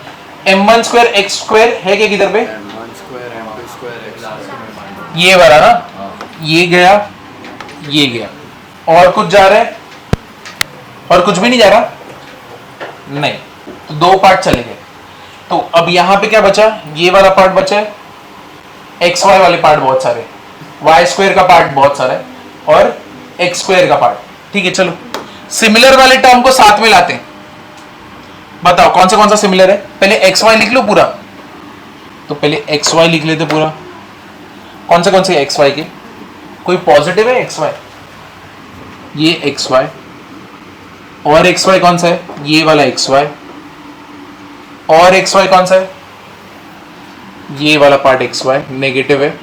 m1 square x square है क्या किधर पे? m1 square m2 square x square. ये वाला ना, हाँ ये गया, ये गया, और कुछ जा रहा है? और कुछ भी नहीं जा रहा? नहीं, तो दो पार्ट चले गए। तो अब यहां पे क्या बचा? ये वाला पार्ट बचा है, एक्स वाई वाले पार्ट बहुत सारे, वाई स्क्वायर का पार्ट बहुत सारा है, और एक्स स्क्वायर का पार्ट। ठीक है, चलो सिमिलर वाले टर्म को साथ में लाते हैं। बताओ कौन सा सिमिलर है? पहले एक्स वाई लिख लो पूरा, तो पहले एक्स वाई लिख लेते पूरा। कौन से एक्स वाई के? कोई पॉजिटिव है एक्स वाई? ये एक्स वाई, और एक्स वाई कौन सा है? ये वाला एक्स वाई, और एक्स वाई कौन सा है? ये वाला पार्ट एक्स वाई नेगेटिव है,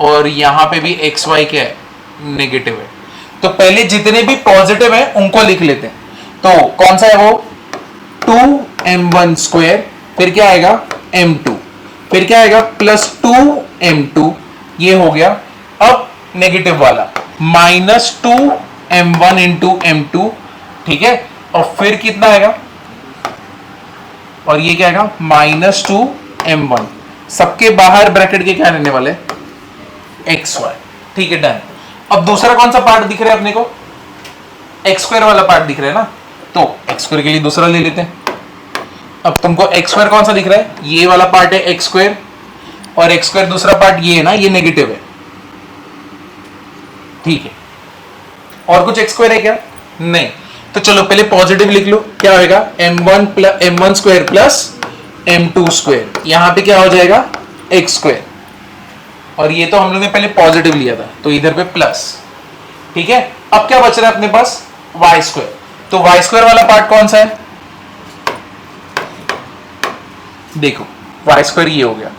और यहां पे भी एक्स वाई क्या है? नेगेटिव है। तो पहले जितने भी पॉजिटिव हैं उनको लिख लेते हैं। तो कौन सा है वो? 2m1 स्क्वायर, फिर क्या आएगा? m2, फिर क्या आएगा? +2m2, ये हो गया। अब नेगेटिव वाला -2m1 इंटू m2, ठीक है, और फिर कितना आएगा? और ये क्या आएगा? -2m1, सबके बाहर ब्रैकेट के क्या रहने वाले? X y. ठीक है, डन। अब दूसरा कौन सा पार्ट दिख रहा है अपने को? एक्स स्क्वायर वाला पार्ट दिख रहा है ना, तो एक्स स्क्वायर के लिए दूसरा ले लेते हैं। अब तुमको एक्स स्क्वायर कौन सा दिख रहा है? ये वाला पार्ट है एक्स स्क्वायर, और एक्स स्क्वायर दूसरा पार्ट ये है ना, ये नेगेटिव है। ठीक है, और कुछ एक्स स्क्वायर है क्या? नहीं। तो चलो पहले पॉजिटिव लिख लो, क्या होगा? m1 square plus m2 square, यहां पे क्या हो जाएगा? एक्स स्क्वायर, और ये तो हम लोग ने पहले पॉजिटिव लिया था, तो इधर पे प्लस। ठीक है, अब क्या बच रहा है अपने पास? Y square. तो वाई स्क्वायर वाला पार्ट कौन सा है? देखो वाई स्क्वायर ये हो गया,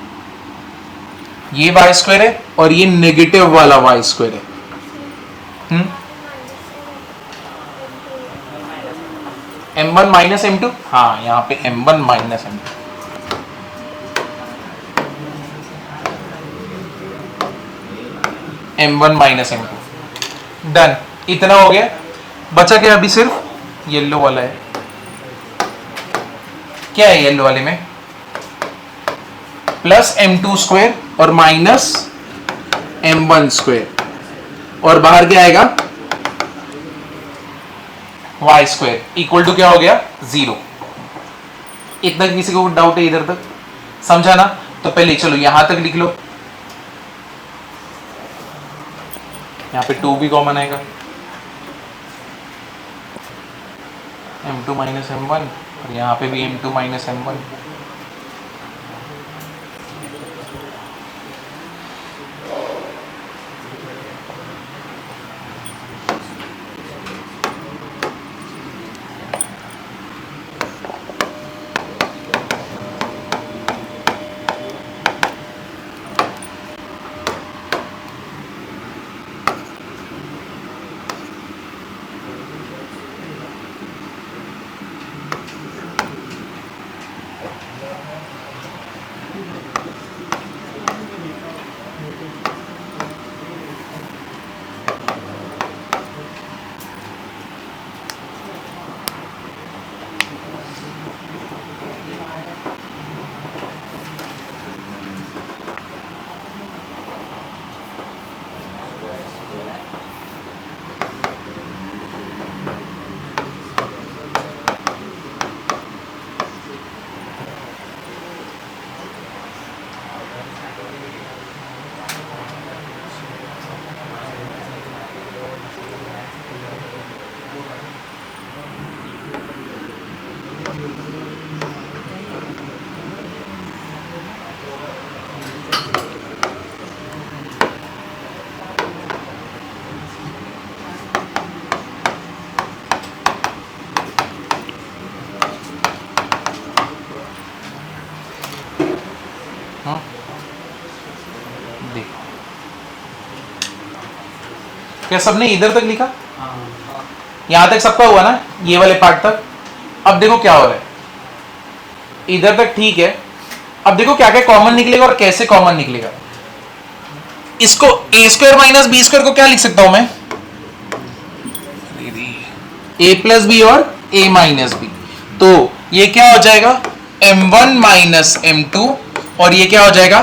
ये वाई स्क्वायर है, और ये नेगेटिव वाला वाई स्क्वायर है। m1 माइनस m2, हाँ यहां पे m1 minus m2, m1 minus m2, done. इतना हो गया, बचा क्या अभी? सिर्फ येलो वाला है। क्या है येलो वाले में? +m2 स्क्वायर और -m1 स्क्वायर, और बाहर क्या आएगा? y स्क्वायर इक्वल टू क्या हो गया? 0। इतना किसी को डाउट है इधर तक? समझा ना? तो पहले चलो यहां तक लिख लो, यहां पे 2 भी कॉमन आएगा, m2 माइनस m1, और यहां पे भी m2 माइनस m1। क्या सबने इधर तक लिखा? यहां तक सबका हुआ ना, ये वाले पार्ट तक? अब देखो क्या हो रहा है, इधर तक ठीक है। अब देखो क्या क्या कॉमन निकलेगा और कैसे कॉमन निकलेगा। इसको ए स्क्वायर माइनस बी स्क्वायर को क्या लिख सकता हूं मैं, ए प्लस बी और ए माइनस बी। तो ये क्या हो जाएगा m1 माइनस m2 और ये क्या हो जाएगा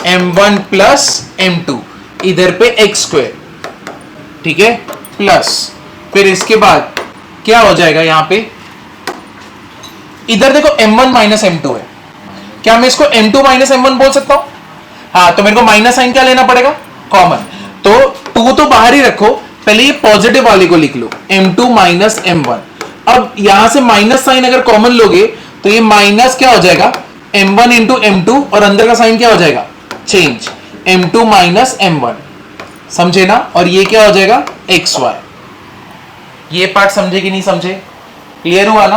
m1 प्लस m2, इधर पे x स्क्वायर, ठीक है, प्लस फिर इसके बाद क्या हो जाएगा यहां पे, इधर देखो m1 माइनस m2 है, क्या मैं इसको m2 माइनस m1 बोल सकता हूं? हाँ, तो मेरे को माइनस साइन क्या लेना पड़ेगा, कॉमन। तो 2 तो बाहर ही रखो, पहले ये पॉजिटिव वाले को लिख लो m2 माइनस m1। अब यहां से माइनस साइन अगर कॉमन लोगे तो ये माइनस क्या हो जाएगा m1 इंटू m2 और अंदर का साइन क्या हो जाएगा चेंज, m2 माइनस m1, समझे ना। और ये क्या हो जाएगा xy। ये पार्ट समझे कि नहीं समझे, क्लियर हुआ ना।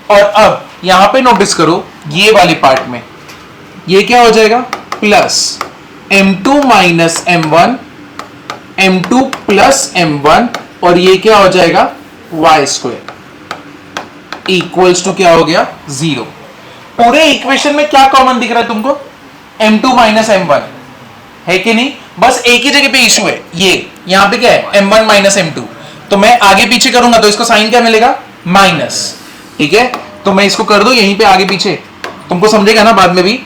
और अब यहां पे नोटिस करो ये वाले पार्ट में ये क्या हो जाएगा plus m2 minus m1, m2 plus m1 और ये क्या हो जाएगा y स्क्वायर इक्वल्स टू क्या हो गया 0। पूरे इक्वेशन में क्या कॉमन दिख रहा है तुमको, m2 माइनस m1 है कि नहीं, बस एक ही जगह पे इशू है, ये यहां पे क्या है m1 माइनस m2। तो मैं आगे पीछे करूंगा तो इसको साइन क्या मिलेगा माइनस, ठीक है। तो मैं इसको कर दूं यहीं पे आगे पीछे, तुमको समझेगा ना बाद में भी।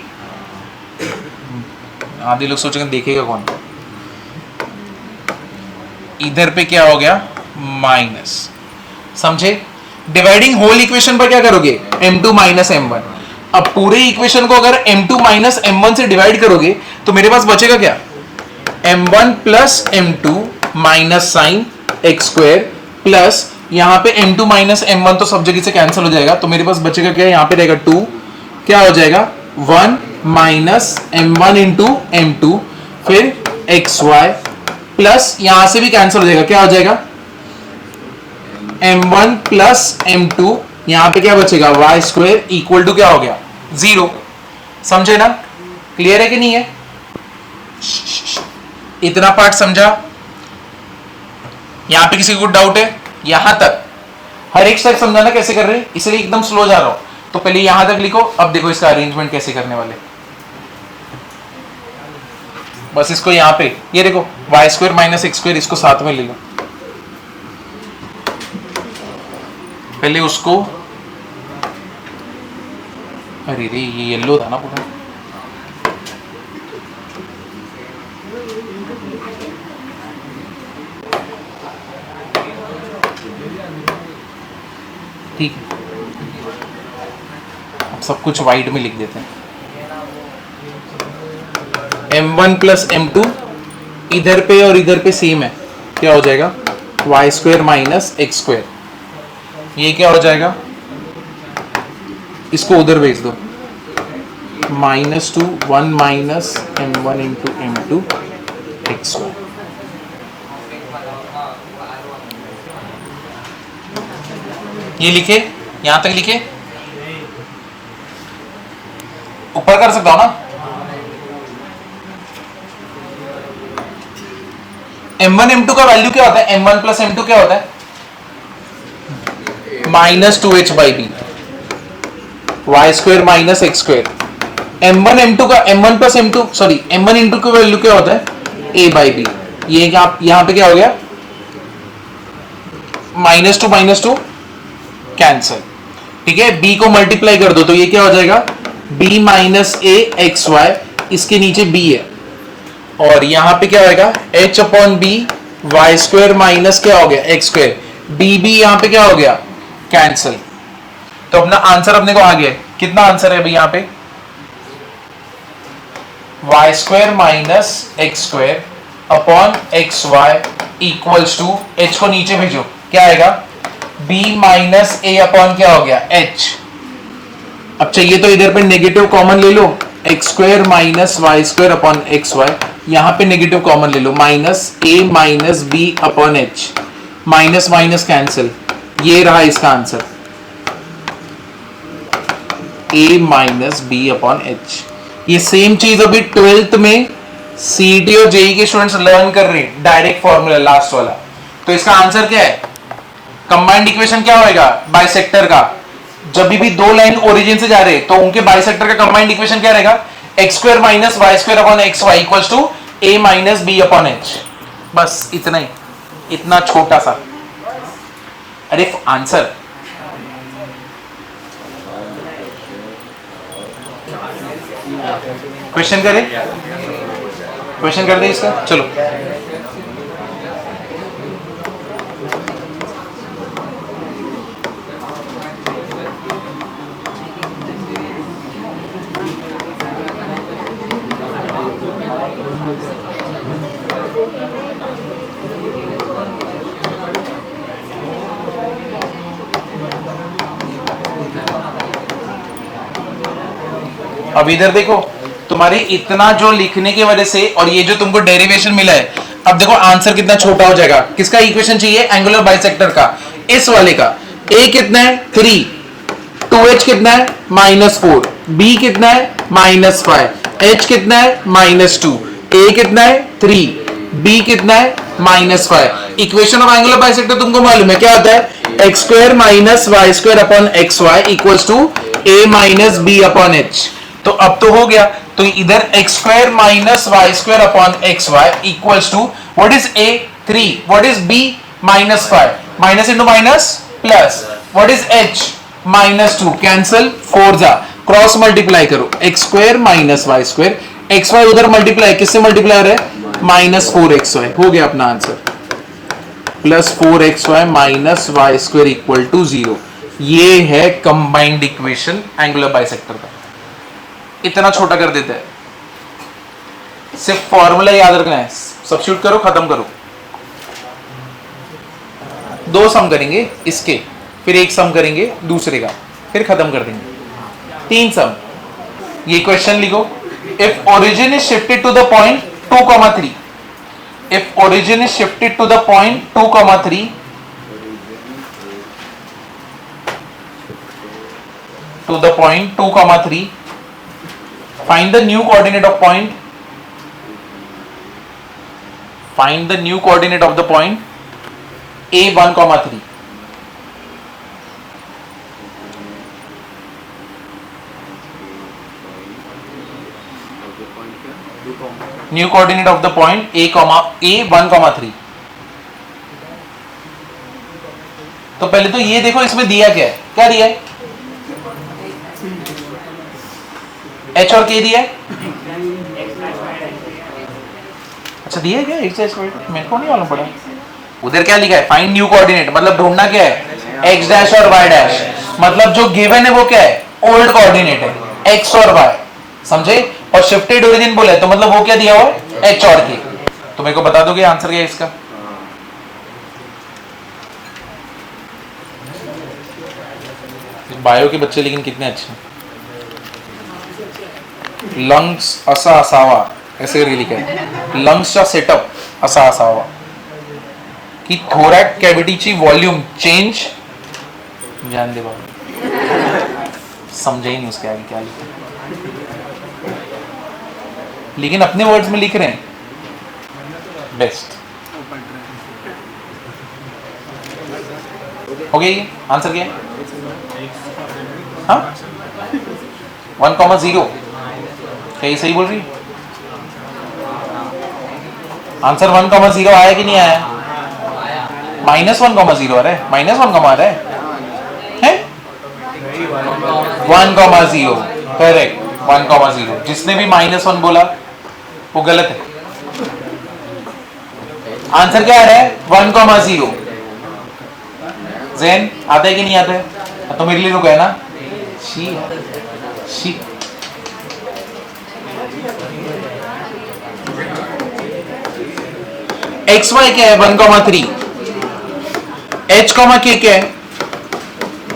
आधे लोग सोचेंगे देखेगा कौन, इधर पे क्या हो गया माइनस, समझे। डिवाइडिंग होल इक्वेशन पर क्या करोगे m2 माइनस m1। अब पूरे इक्वेशन को अगर m2 माइनस m1 से डिवाइड करोगे तो मेरे पास बचेगा क्या m1 plus m2 minus sine x square plus यहां पे m2 माइनस m1 तो सब जगह से कैंसिल हो जाएगा, तो मेरे पास बचेगा क्या, यहां पे रहेगा 2, क्या हो जाएगा 1 माइनस m1 इंटू m2 फिर xy प्लस यहां से भी कैंसिल हो जाएगा, क्या हो जाएगा m1 प्लस m2, यहां पे क्या बचेगा y स्क्वायर इक्वल टू क्या हो गया 0। समझे ना, क्लियर है कि नहीं है, इतना पार्ट समझा। यहां पे किसी को डाउट है, यहां तक हर एक स्टेप समझाना कैसे कर रहे हैं, इसलिए एकदम स्लो जा रहा हूं। तो पहले यहां तक लिखो, अब देखो इसका अरेंजमेंट कैसे करने वाले। बस इसको यहां पे ये देखो y square minus x square, इसको साथ में ले लो। पहले उसको, अरे रे ये येलो था ना पूरा, ठीक है। अब सब कुछ वाइट में लिख देते हैं। m1 प्लस m2 इधर पे और इधर पे सेम है, क्या हो जाएगा y square minus x square, ये क्या हो जाएगा, इसको उधर भेज दो -2 1 minus m1 into m2 x square. ये लिखे, यहां तक लिखे, ऊपर कर सकता हूं ना। m1 m2 का वैल्यू क्या होता है, m1 प्लस m2 क्या होता है -2h by b, y square minus x square. m1 m2 का m1 plus m2 sorry m1 into का वैल्यू क्या होता है a बाई बी। ये यहां पे क्या हो गया -2 कैंसल, ठीक है। b को मल्टीप्लाई कर दो तो ये क्या हो जाएगा b माइनस ए एक्स वाई, इसके नीचे b है और यहां पे क्या होगा h upon b, y square minus क्या हो गया एक्स स्क्वायर, डी बी यहां पे क्या हो गया कैंसल। तो अपना आंसर अपने को आ गया, कितना आंसर है अभी यहां पे y square minus x square upon x y equals to h को नीचे भेजो, क्या आएगा b माइनस ए अपॉन क्या हो गया h। अब चाहिए तो इधर पे नेगेटिव कॉमन ले लो, X square minus Y square upon x Y, यहां पे नेगेटिव कॉमन ले लो minus a minus B upon h, minus minus cancel, ये रहा इसका answer a minus B upon h। ये सेम चीज अभी 12th में सीईटी और जेई के स्टूडेंट्स लर्न कर रहे हैं, डायरेक्ट फॉर्मूला लास्ट वाला। तो इसका आंसर क्या है, कंबाइंड इक्वेशन क्या होएगा बाइसेक्टर का, जब भी दो लाइन ओरिजिन से जा रहे तो उनके बाइसेक्टर का कंबाइंड इक्वेशन क्या रहेगा, x square minus Y square upon x y equals to a minus B upon h. बस इतना ही, इतना छोटा सा। अरे आंसर क्वेश्चन करें, क्वेश्चन कर दे इसका, चलो। अब इधर देखो, तुम्हारी इतना जो लिखने की वजह से और ये जो तुमको डेरिवेशन मिला है, अब देखो आंसर कितना छोटा हो जाएगा। किसका इक्वेशन चाहिए, एंगुलर बाइसेक्टर का, इस वाले का। ए कितना है 3, 2h कितना है -4, b कितना है -5, h कितना है -2, a कितना है 3, b कितना है -5। इक्वेशन ऑफ एंगुलर बाइसेक्टर तुमको मालूम है क्या होता है, x square minus Y square upon x y equals to a minus B upon h. तो अब तो हो गया, तो इधर x square minus Y square upon x y equals to what is a 3, what is b -5, minus into minus plus, what is h -2, cancel 4 जा, cross multiply करो, x square minus Y square, x y उधर multiply, किससे multiply हो रहा है -4xy, हो गया अपना answer, plus 4xy minus Y square equal to 0। ये है कंबाइंड इक्वेशन एंगुलर बाइसेक्टर का। इतना छोटा कर देता है, सिर्फ फॉर्मूला याद रखना है, सब्स्टिट्यूट करो, खत्म करो। 2 सम करेंगे इसके, फिर 1 सम करेंगे दूसरे का, फिर खत्म कर देंगे। 3 सम। ये क्वेश्चन लिखो, if origin is shifted to the point 2,3, if origin is shifted to the point 2,3 to the point 2,3, find the new coordinate of point, find the new coordinate of the point a 1,3। New coordinate of the point a 1,3। तो पहले तो ये देखो इसमें दिया क्या है, क्या दिया है, h और k दिया है, अच्छा दिया है क्या, मेरे को नहीं मालूम पड़ा। उधर क्या लिखा है, फाइंड न्यू कोऑर्डिनेट, मतलब ढूंढना क्या है, x डैश और y डैश, मतलब जो गिवन है वो क्या है, ओल्ड कोऑर्डिनेट है x और y, समझे। और शिफ्टेड ओरिजिन बोला है तो मतलब वो क्या दिया हुआ है, h और k। तो मेरे को बता दोगे आंसर क्या है इसका, बायो के बच्चे लेकिन कितने अच्छे हैं। लंग्स असा असावा, ऐसे करके लिखा है, लंग्सचा सेटअप असा असावा की थोरॅक कॅव्हिटीची वॉल्यूम चेंज, जान दे बाबा, समझे ही नहीं उसके आगे क्या लिखा, लेकिन अपने वर्ड्स में लिख रहे हैं, बेस्ट। हो गया ये आंसर क्या है, हाँ 1,0, क्या ये सही बोल रही, आंसर 1,0 आया कि नहीं आया, -1,0 आ रहा है, -1 आ रहा है 1,0, करेक्ट 1,0। जिसने भी -1 बोला वो गलत है, आंसर क्या आ रहा है 1,0। जैन आता है कि नहीं आता है, तो मेरे लिए रुका है ना, शी एक्स वाई क्या है 1,3, h k क्या है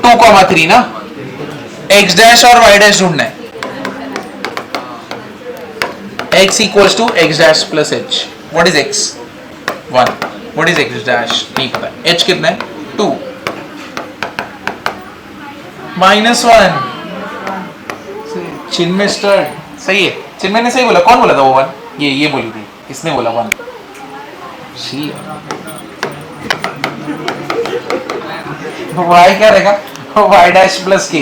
2,3 ना, x डैश और y डैश ढूंढना है, x equals to x dash plus h, what is x 1, what is x dash नहीं पता, h कितना है 2, -1, चिन्मय स्टर्ड सही है, चिन्मय ने सही बोला, कौन बोला था वो 1, ये बोली थी, किसने बोला 1, y क्या रहेगा वाई डैश प्लस के,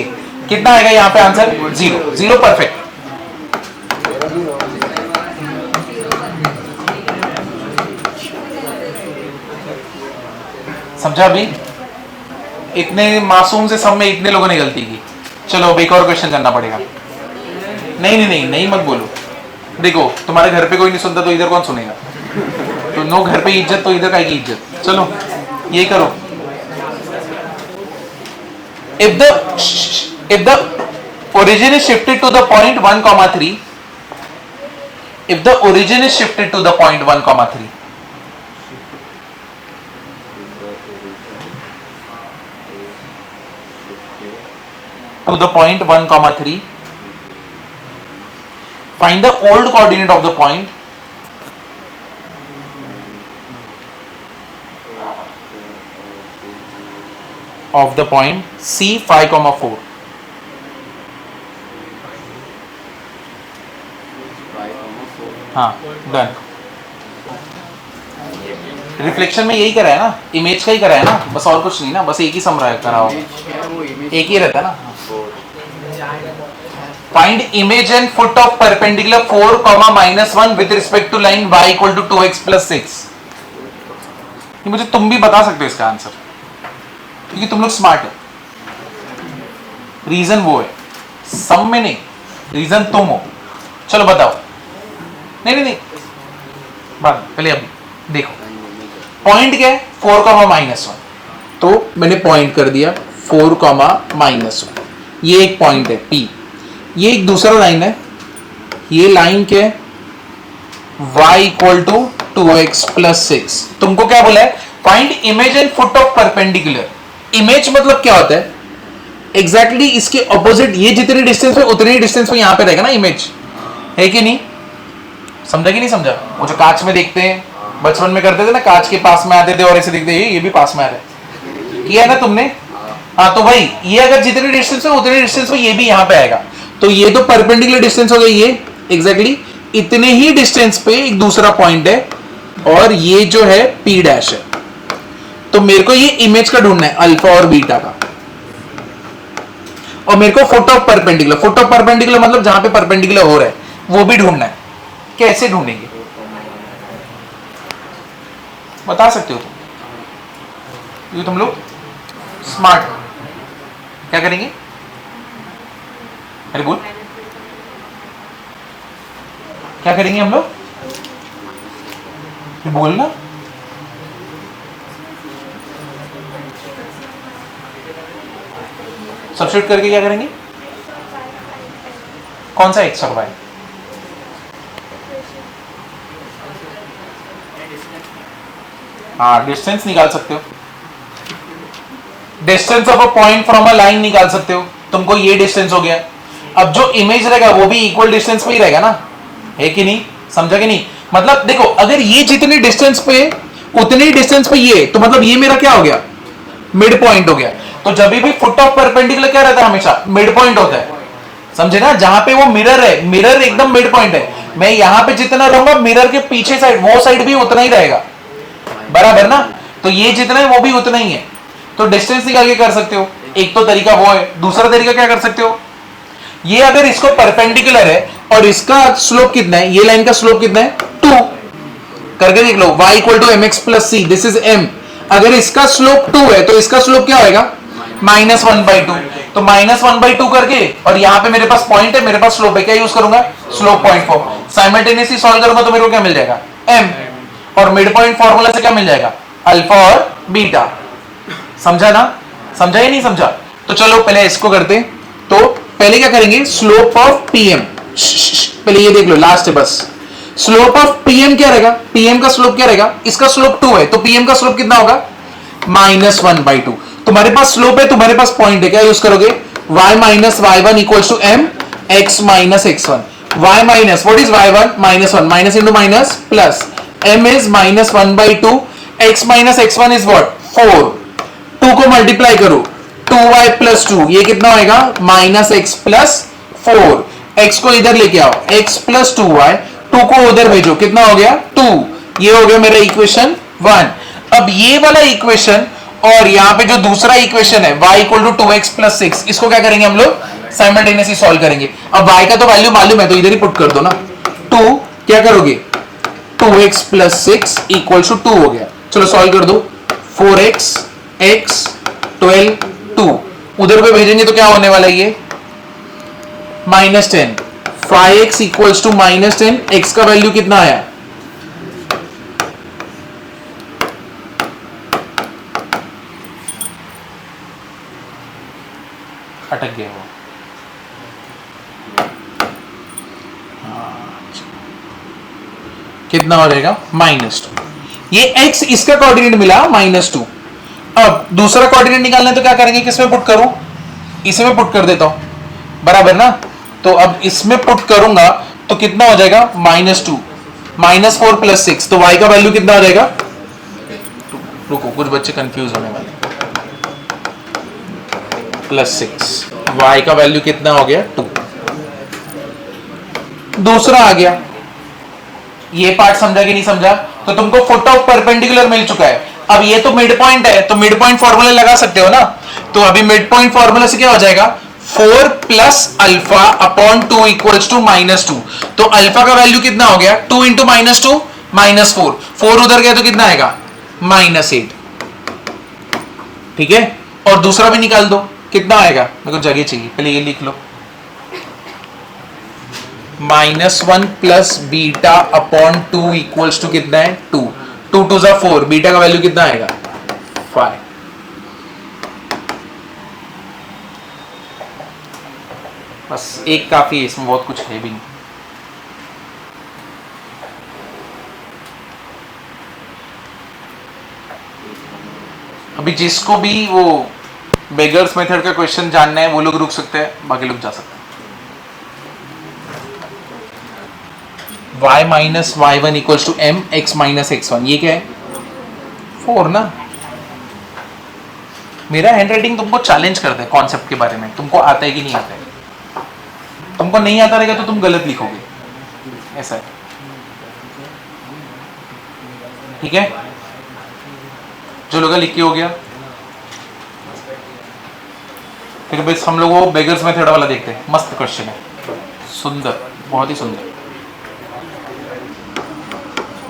कितना आएगा यहाँ पे आंसर? 0, 0 परफेक्ट। समझा? अभी इतने मासूम से सब में इतने लोगों ने गलती की। चलो अब एक और क्वेश्चन करना पड़ेगा। नहीं मत बोलो। देखो तुम्हारे घर पे कोई नहीं सुनता तो इधर कौन सुनेगा? तो नो घर पे इज्जत तो इधर का की इज्जत। चलो ये करो। if the origin is shifted to the point 1,3, if the origin is shifted to the point 1,3, to the point 1,3, find the old coordinate of the point C 5,4. हाँ डन। रिफ्लेक्शन में यही करा है ना, इमेज का ही करा है ना, बस और कुछ नहीं ना, बस एक ही सम करा हो, एक ही रहता है ना। Find image and foot of perpendicular 4,-1 with respect to line y equal to 2x + 6। मुझे तुम भी बता सकते हो इसका आंसर, क्योंकि तुम लोग स्मार्ट हो। रीजन वो है, सम में नहीं, रीजन तुम हो। चलो बताओ। नहीं बात पहले अभी देखो, पॉइंट क्या है? 4,-1। तो मैंने पॉइंट कर दिया 4,-1, ये एक पॉइंट है P। ये एक दूसरा लाइन है, ये लाइन क्या है? y equal to 2x + 6। तुमको क्या बोला है? Find image and foot of perpendicular. Image मतलब क्या होता है? एग्जैक्टली इसके ऑपोजिट, ये जितनी डिस्टेंस पे उतनी ही डिस्टेंस पे यहां पे रहेगा ना इमेज, है कि नहीं? समझा कि नहीं समझा? वो जो कांच में देखते हैं, बचपन में करते थे ना, कांच के पास में आते थे और ऐसे दिखते ये भी पास में आ रहा है, किया है ना तुमने? हाँ तो भाई ये अगर जितनी डिस्टेंस है उतनी डिस्टेंस पे ये भी यहाँ पे आएगा। तो ये तो परपेंडिकुलर डिस्टेंस हो गई, ये एग्जैक्टली इतने ही डिस्टेंस पे एक दूसरा पॉइंट है, और ये जो है P डैश है। तो मेरे को ये इमेज का ढूंढना है, अल्फा और बीटा का, और मेरे को foot of perpendicular, foot of perpendicular मतलब जहां पे परपेंडिकुलर हो रहा है वो भी ढूंढना है। कैसे ढूंढेंगे बता सकते हो तुम? ये तुम लोग स्मार्ट हो। क्या करेंगे? अरे बोल, क्या करेंगे हम लोग? बोलना। सब्स्टिट्यूट करके क्या करेंगे? कौन सा x और y? हाँ डिस्टेंस निकाल सकते हो, distance of a point from a line निकाल सकते हो। तुमको ये डिस्टेंस हो गया, अब जो इमेज रहेगा वो भी इक्वल डिस्टेंस पे ही रहेगा ना, है कि नहीं? समझा कि नहीं? मतलब देखो, अगर ये जितनी डिस्टेंस पे उतनी डिस्टेंस पे ये, तो मतलब ये मेरा क्या हो गया? मिड पॉइंट हो गया। तो जब भी फुट ऑफ परपेंडिकुलर क्या रहता है? हमेशा मिड पॉइंट होता है, समझे ना? जहां पे वो मिरर है, मिरर एकदम मिड पॉइंट है, मैं यहां पे जितना रहूंगा मिरर के पीछे साइड, वो साइड भी उतना ही रहेगा, बराबर ना? तो ये जितना है वो भी उतना ही है। तो डिस्टेंस निकाल के कर सकते हो। एक तो तरीका वो है, दूसरा तरीका क्या कर सकते हो? ये अगर इसको परपेंडिकुलर है और इसका स्लोप कितना है, ये लाइन का स्लोप कितना है? 2 करके देख लो, y equal to mx plus c, this is m। अगर इसका स्लोप 2 है तो इसका स्लोप क्या होगा? -1/2। तो -1/2 करके, और यहां पे मेरे पास पॉइंट है, मेरे पास स्लोप है, क्या यूज करूंगा? Slope point form. Simultaneously solve करूंगा तो मेरे को क्या मिल जाएगा? m, और मिड पॉइंट फॉर्मूला से क्या मिल जाएगा? अल्फा और बीटा। समझा ना? समझा या नहीं समझा? तो चलो पहले इसको करते। तो पहले क्या करेंगे? स्लोप ऑफ पीएम, पहले ये देख लो, लास्ट है बस। स्लोप ऑफ पीएम क्या रहेगा? पीएम का स्लोप क्या रहेगा? इसका स्लोप 2 है, तो पीएम का स्लोप कितना होगा? -1/2। तुम्हारे पास स्लोप है, तुम्हारे पास पॉइंट है, क्या यूज करोगे? y - y1 equals to m x - x1। y minus, what is y1? -1, minus into minus plus, m is -1/2, x - x1 is what? 4। 2 को मल्टीप्लाई करो, 2y + 2, ये कितना होएगा? -x + 4। x को इधर लेके आओ, x + 2y, 2 को उधर भेजो, कितना हो गया? 2। ये हो गया मेरा इक्वेशन 1। अब ये वाला इक्वेशन और यहाँ पे जो दूसरा इक्वेशन है y equal to 2x plus 6, इसको क्या करेंगे हम लोग साइमल्टेनियसली सॉल्व करेंगे। अब y का तो वैल्यू मालूम है तो इधर ही पुट कर दो ना। 2 क्या करोगे 2x प्लस 6 इक्वल टू 2 हो गया। चलो सॉल्व कर दो। 4x x 12 2 उधर पे भेजेंगे तो क्या होने वाला है ये -10। 5x इक्वल्स टू -10, x का वैल्यू कितना आया अटक गया वो। कितना हो जाएगा -2। ये x इसका कोऑर्डिनेट मिला -2। अब दूसरा कोऑर्डिनेट निकालना है तो क्या करेंगे, किसमें पुट करूं, इसमें पुट कर देता हूं बराबर ना। तो अब इसमें पुट करूंगा तो कितना हो जाएगा -2 -4 प्लस 6, तो y का वैल्यू कितना हो जाएगा। रुको कुछ बच्चे कंफ्यूज होने वाले। +6 y का वैल्यू कितना हो गया 2। दूसरा आ गया, ये पार्ट समझा कि नहीं समझा। तो तुमको फुट ऑफ परपेंडिकुलर मिल चुका है। अब ये तो मिड पॉइंट है तो मिड पॉइंट फॉर्मूला लगा सकते हो ना। तो अभी मिड पॉइंट फॉर्मूला से क्या हो जाएगा 4 plus alpha upon 2 equals to -2। तो अल्फा का वैल्यू कितना हो गया 2 इंटू -2 -4, 4 उधर गया तो कितना आएगा -8। ठीक है, और दूसरा भी निकाल दो कितना आएगा, मेरे को जगह चाहिए पहले ये लिख लो। -1 plus beta upon 2 equals to कितना है 2 2 2 जा 4, बीटा का वैल्यू कितना आएगा 5। बस एक काफी है, इसमें बहुत कुछ है भी नहीं। अभी जिसको भी वो बेगर्स मेथड का क्वेश्चन जानना है वो लोग रुक सकते हैं, बाकी लोग जा सकते हैं। y minus y1 equals to m x minus x1, ये क्या है 4 ना। मेरा हैंड राइटिंग तुमको चैलेंज करता है कॉन्सेप्ट के बारे में, तुमको आता है कि नहीं आता है। तुमको नहीं आता रहेगा तो तुम गलत लिखोगे, ऐसा है। ठीक है, जो लोग लिख के हो गया। फिर बस हम लोग वो बेगर्स मेथड वाला देखते हैं, मस्त क्वेश्चन है, सुंदर, बहुत ही सुंदर।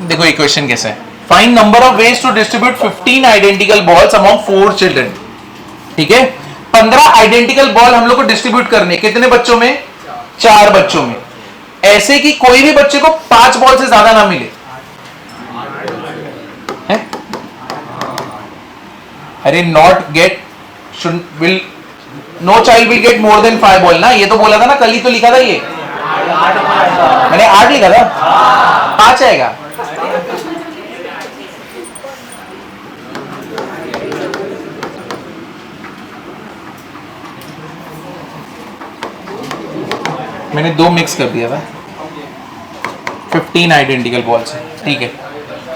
देखो इक्वेशन कैसे है, find number of ways to distribute 15 identical balls among 4 children. ठीक है, 15 आइडेंटिकल बॉल हम लोग को डिस्ट्रीब्यूट करने, कितने बच्चों में 4 बच्चों में, ऐसे कि कोई भी बच्चे को 5 बॉल से ज्यादा ना मिले है? अरे not get should will no child will get more than 5 ball ना, ये तो बोला था ना, कल ही तो लिखा था ये, मैंने 8 लिखा था, 5 आएगा। मैंने 2 मिक्स कर दिया था। 15 आइडेंटिकल बॉल्स, ठीक है।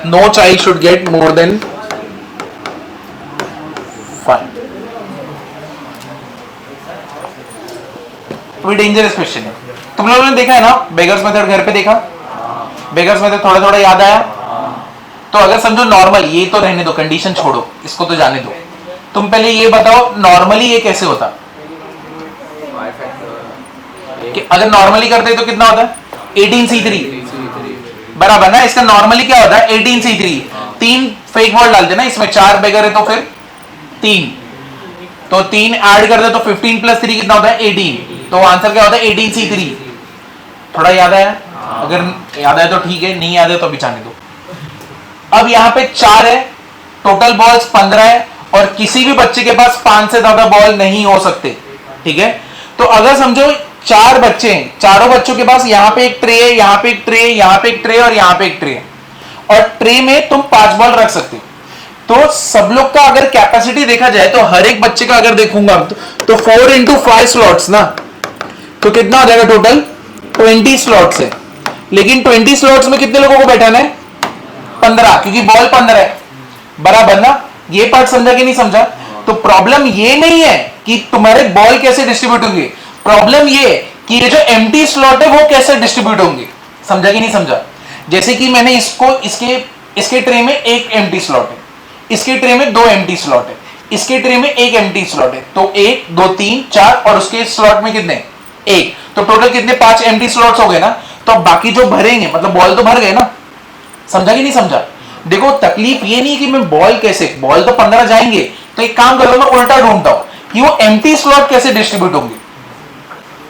No child should get more than 5। कोई डेंजरस क्वेश्चन है, तुम लोगों ने देखा है ना बेगर्स मेथड, घर पे देखा बेगर्स मेथड, थोड़ा थोड़ा याद आया। तो अगर समझो नॉर्मल, ये तो रहने दो, कंडीशन छोड़ो, इसको तो जाने दो। तुम पहले ये बताओ नॉर्मली ये कैसे होता, कि अगर नॉर्मली करते तो कितना होता है 18C3 बराबर ना। इसका नॉर्मली क्या होता है 18C3, 3 फेक बॉल डालते ना इसमें, 4 बेगर है तो फिर 3, तो 3 ऐड कर दे तो 15 प्लस 3 कितना होता है 18, तो आंसर क्या होता है 18C3। थोड़ा याद आया, अगर याद आया तो ठीक है, नहीं याद है तो अभी जाने दो। अब यहाँ पे 4 है, टोटल बॉल्स 15 है, और किसी भी बच्चे के पास 5 से ज्यादा बॉल नहीं हो सकते। ठीक है, तो अगर समझो 4 बच्चे हैं, चारों बच्चों के पास यहाँ पे एक ट्रे है, यहाँ पे एक ट्रे, यहाँ पे एक ट्रे और यहाँ पे एक ट्रे है, और ट्रे में तुम 5 बॉल रख सकते हो। तो सब लोग का अगर कैपेसिटी देखा जाए तो हर एक बच्चे का अगर देखूंगा तो 4 into 5 स्लॉट्स ना, तो कितना हो जाएगा टोटल 20 स्लॉट्स है। लेकिन 20 स्लॉट्स में कितने लोगों को बैठाना है 15, क्योंकि बॉल 15 है बराबर ना। ये पार्ट समझा कि नहीं समझा। तो प्रॉब्लम ये नहीं है कि तुम्हारे बॉल कैसे डिस्ट्रीब्यूट होंगे, प्रॉब्लम ये कि ये जो एम्प्टी स्लॉट है वो कैसे डिस्ट्रीब्यूट होंगे। समझा कि नहीं समझा। जैसे कि मैंने इसको इसके ट्रे में एक एम्प्टी स्लॉट है, इसके ट्रे में 2 एम्प्टी स्लॉट है, इसके ट्रे में 1 एम्प्टी स्लॉट है, तो 1 2 3 4 और उसके स्लॉट में कितने 1, तो टोटल कितने 5 एम्प्टी स्लॉट्स हो गए ना। तो अब बाकी जो भरेंगे मतलब बॉल तो भर गए ना, समझा कि नहीं समझा। देखो तकलीफ ये नहीं कि मैं बॉल कैसे, बॉल तो 15 जाएंगे, तो एक काम करो मैं उल्टा ढूंढता हूं कि वो एम्प्टी स्लॉट कैसे डिस्ट्रीब्यूट होंगे,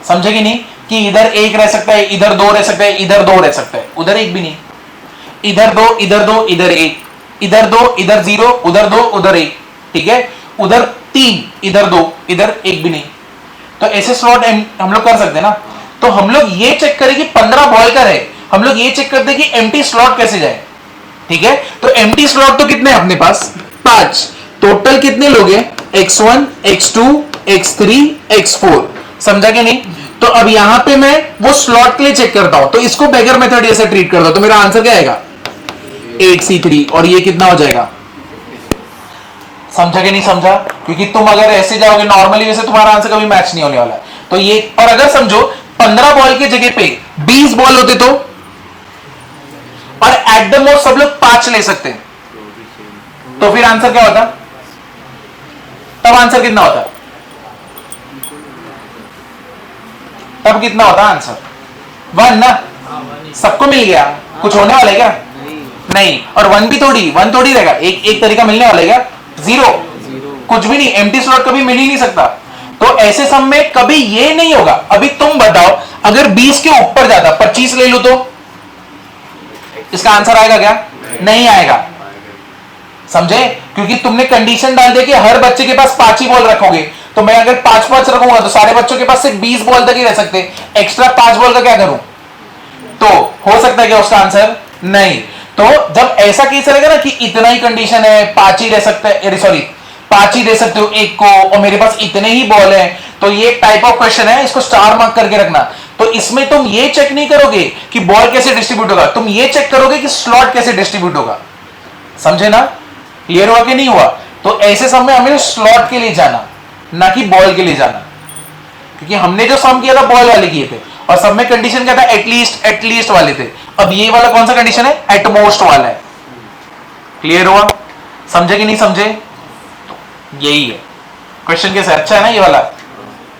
समझे कि नहीं, कि इधर 1 रह सकता है, इधर 2 रह सकता है, इधर 2 रह सकता है, उधर 1 भी नहीं, इधर 2 इधर 2 इधर 1, इधर 2 इधर 0 उधर 2 उधर 1, ठीक है, उधर 3 इधर 2 इधर 1 भी नहीं। तो ऐसे स्लॉट हम लोग कर सकते हैं ना। तो हम लोग ये चेक करें कि 15 बॉल का है, हम लोग ये चेक करते हैं कि एम्प्टी स्लॉट कैसे जाए, ठीक है। तो एम्प्टी स्लॉट तो कितने हैं अपने पास 5, टोटल कितने लोग हैं x1 x2 x3 x4, समझा कि नहीं। तो अब यहां पे मैं वो स्लॉट के लिए चेक करता हूं, तो इसको बेगर मेथड जैसे ट्रीट करता हूं, तो मेरा आंसर क्या आएगा 8C3, और ये कितना हो जाएगा, समझा कि नहीं समझा। क्योंकि तुम अगर ऐसे जाओगे नॉर्मली वैसे तुम्हारा आंसर कभी मैच नहीं होने वाला है। तो ये, और अगर समझो 15 बॉल की जगह पे 20 बॉल होते तो, और एट द मोस्ट सब लोग 5 ले सकते हैं, तो फिर आंसर क्या होता, तब आंसर कितना होता, तब कितना होता आंसर 1 ना, सबको मिल गया, कुछ होने वाला है क्या, नहीं। और 1 भी थोड़ी 1 थोड़ी रहेगा, एक तरीका मिलने वाला है क्या, 0, कुछ भी नहीं, एम्प्टी स्लॉट कभी मिल ही नहीं सकता। तो ऐसे सम में कभी ये नहीं होगा। अभी तुम बताओ अगर 20 के ऊपर जाता 25 ले लो तो इसका आंसर आएगा क्या, नहीं आएगा, समझे। क्योंकि तुमने कंडीशन डाल दिया कि हर बच्चे के पास 5 ही बॉल रखोगे, तो मैं अगर 5-5 रखूंगा तो सारे बच्चों के पास सिर्फ 20 बॉल तक ही रह सकते, एक्स्ट्रा 5 बॉल का क्या करूं, तो हो सकता है कि उसका आंसर नहीं। तो जब ऐसा केस रहेगा ना कि इतना ही कंडीशन है, 5 ही रह सकते हैं, सॉरी 5 ही दे सकते हो एक को, और मेरे पास इतने ही बॉल है, तो ये टाइप ऑफ क्वेश्चन है, इसको स्टार मार्क करके रखना। तो इसमें तुम ये चेक नहीं करोगे कि बॉल कैसे डिस्ट्रीब्यूट होगा, तुम ये चेक करोगे कि स्लॉट कैसे डिस्ट्रीब्यूट होगा, समझे ना, क्लियर हुआ कि नहीं हुआ। तो ऐसे समय हमें स्लॉट के लिए जाना, ना कि बॉल के लिए जाना, क्योंकि हमने जो सम किया था बॉल वाले किए थे, और सब में कंडीशन क्या था, एटलीस्ट वाले थे। अब ये वाला कौन सा कंडीशन है, एटमोस्ट वाला है, क्लियर हुआ, समझे कि नहीं समझे। यही है क्वेश्चन कैसे, अच्छा है ना ये वाला।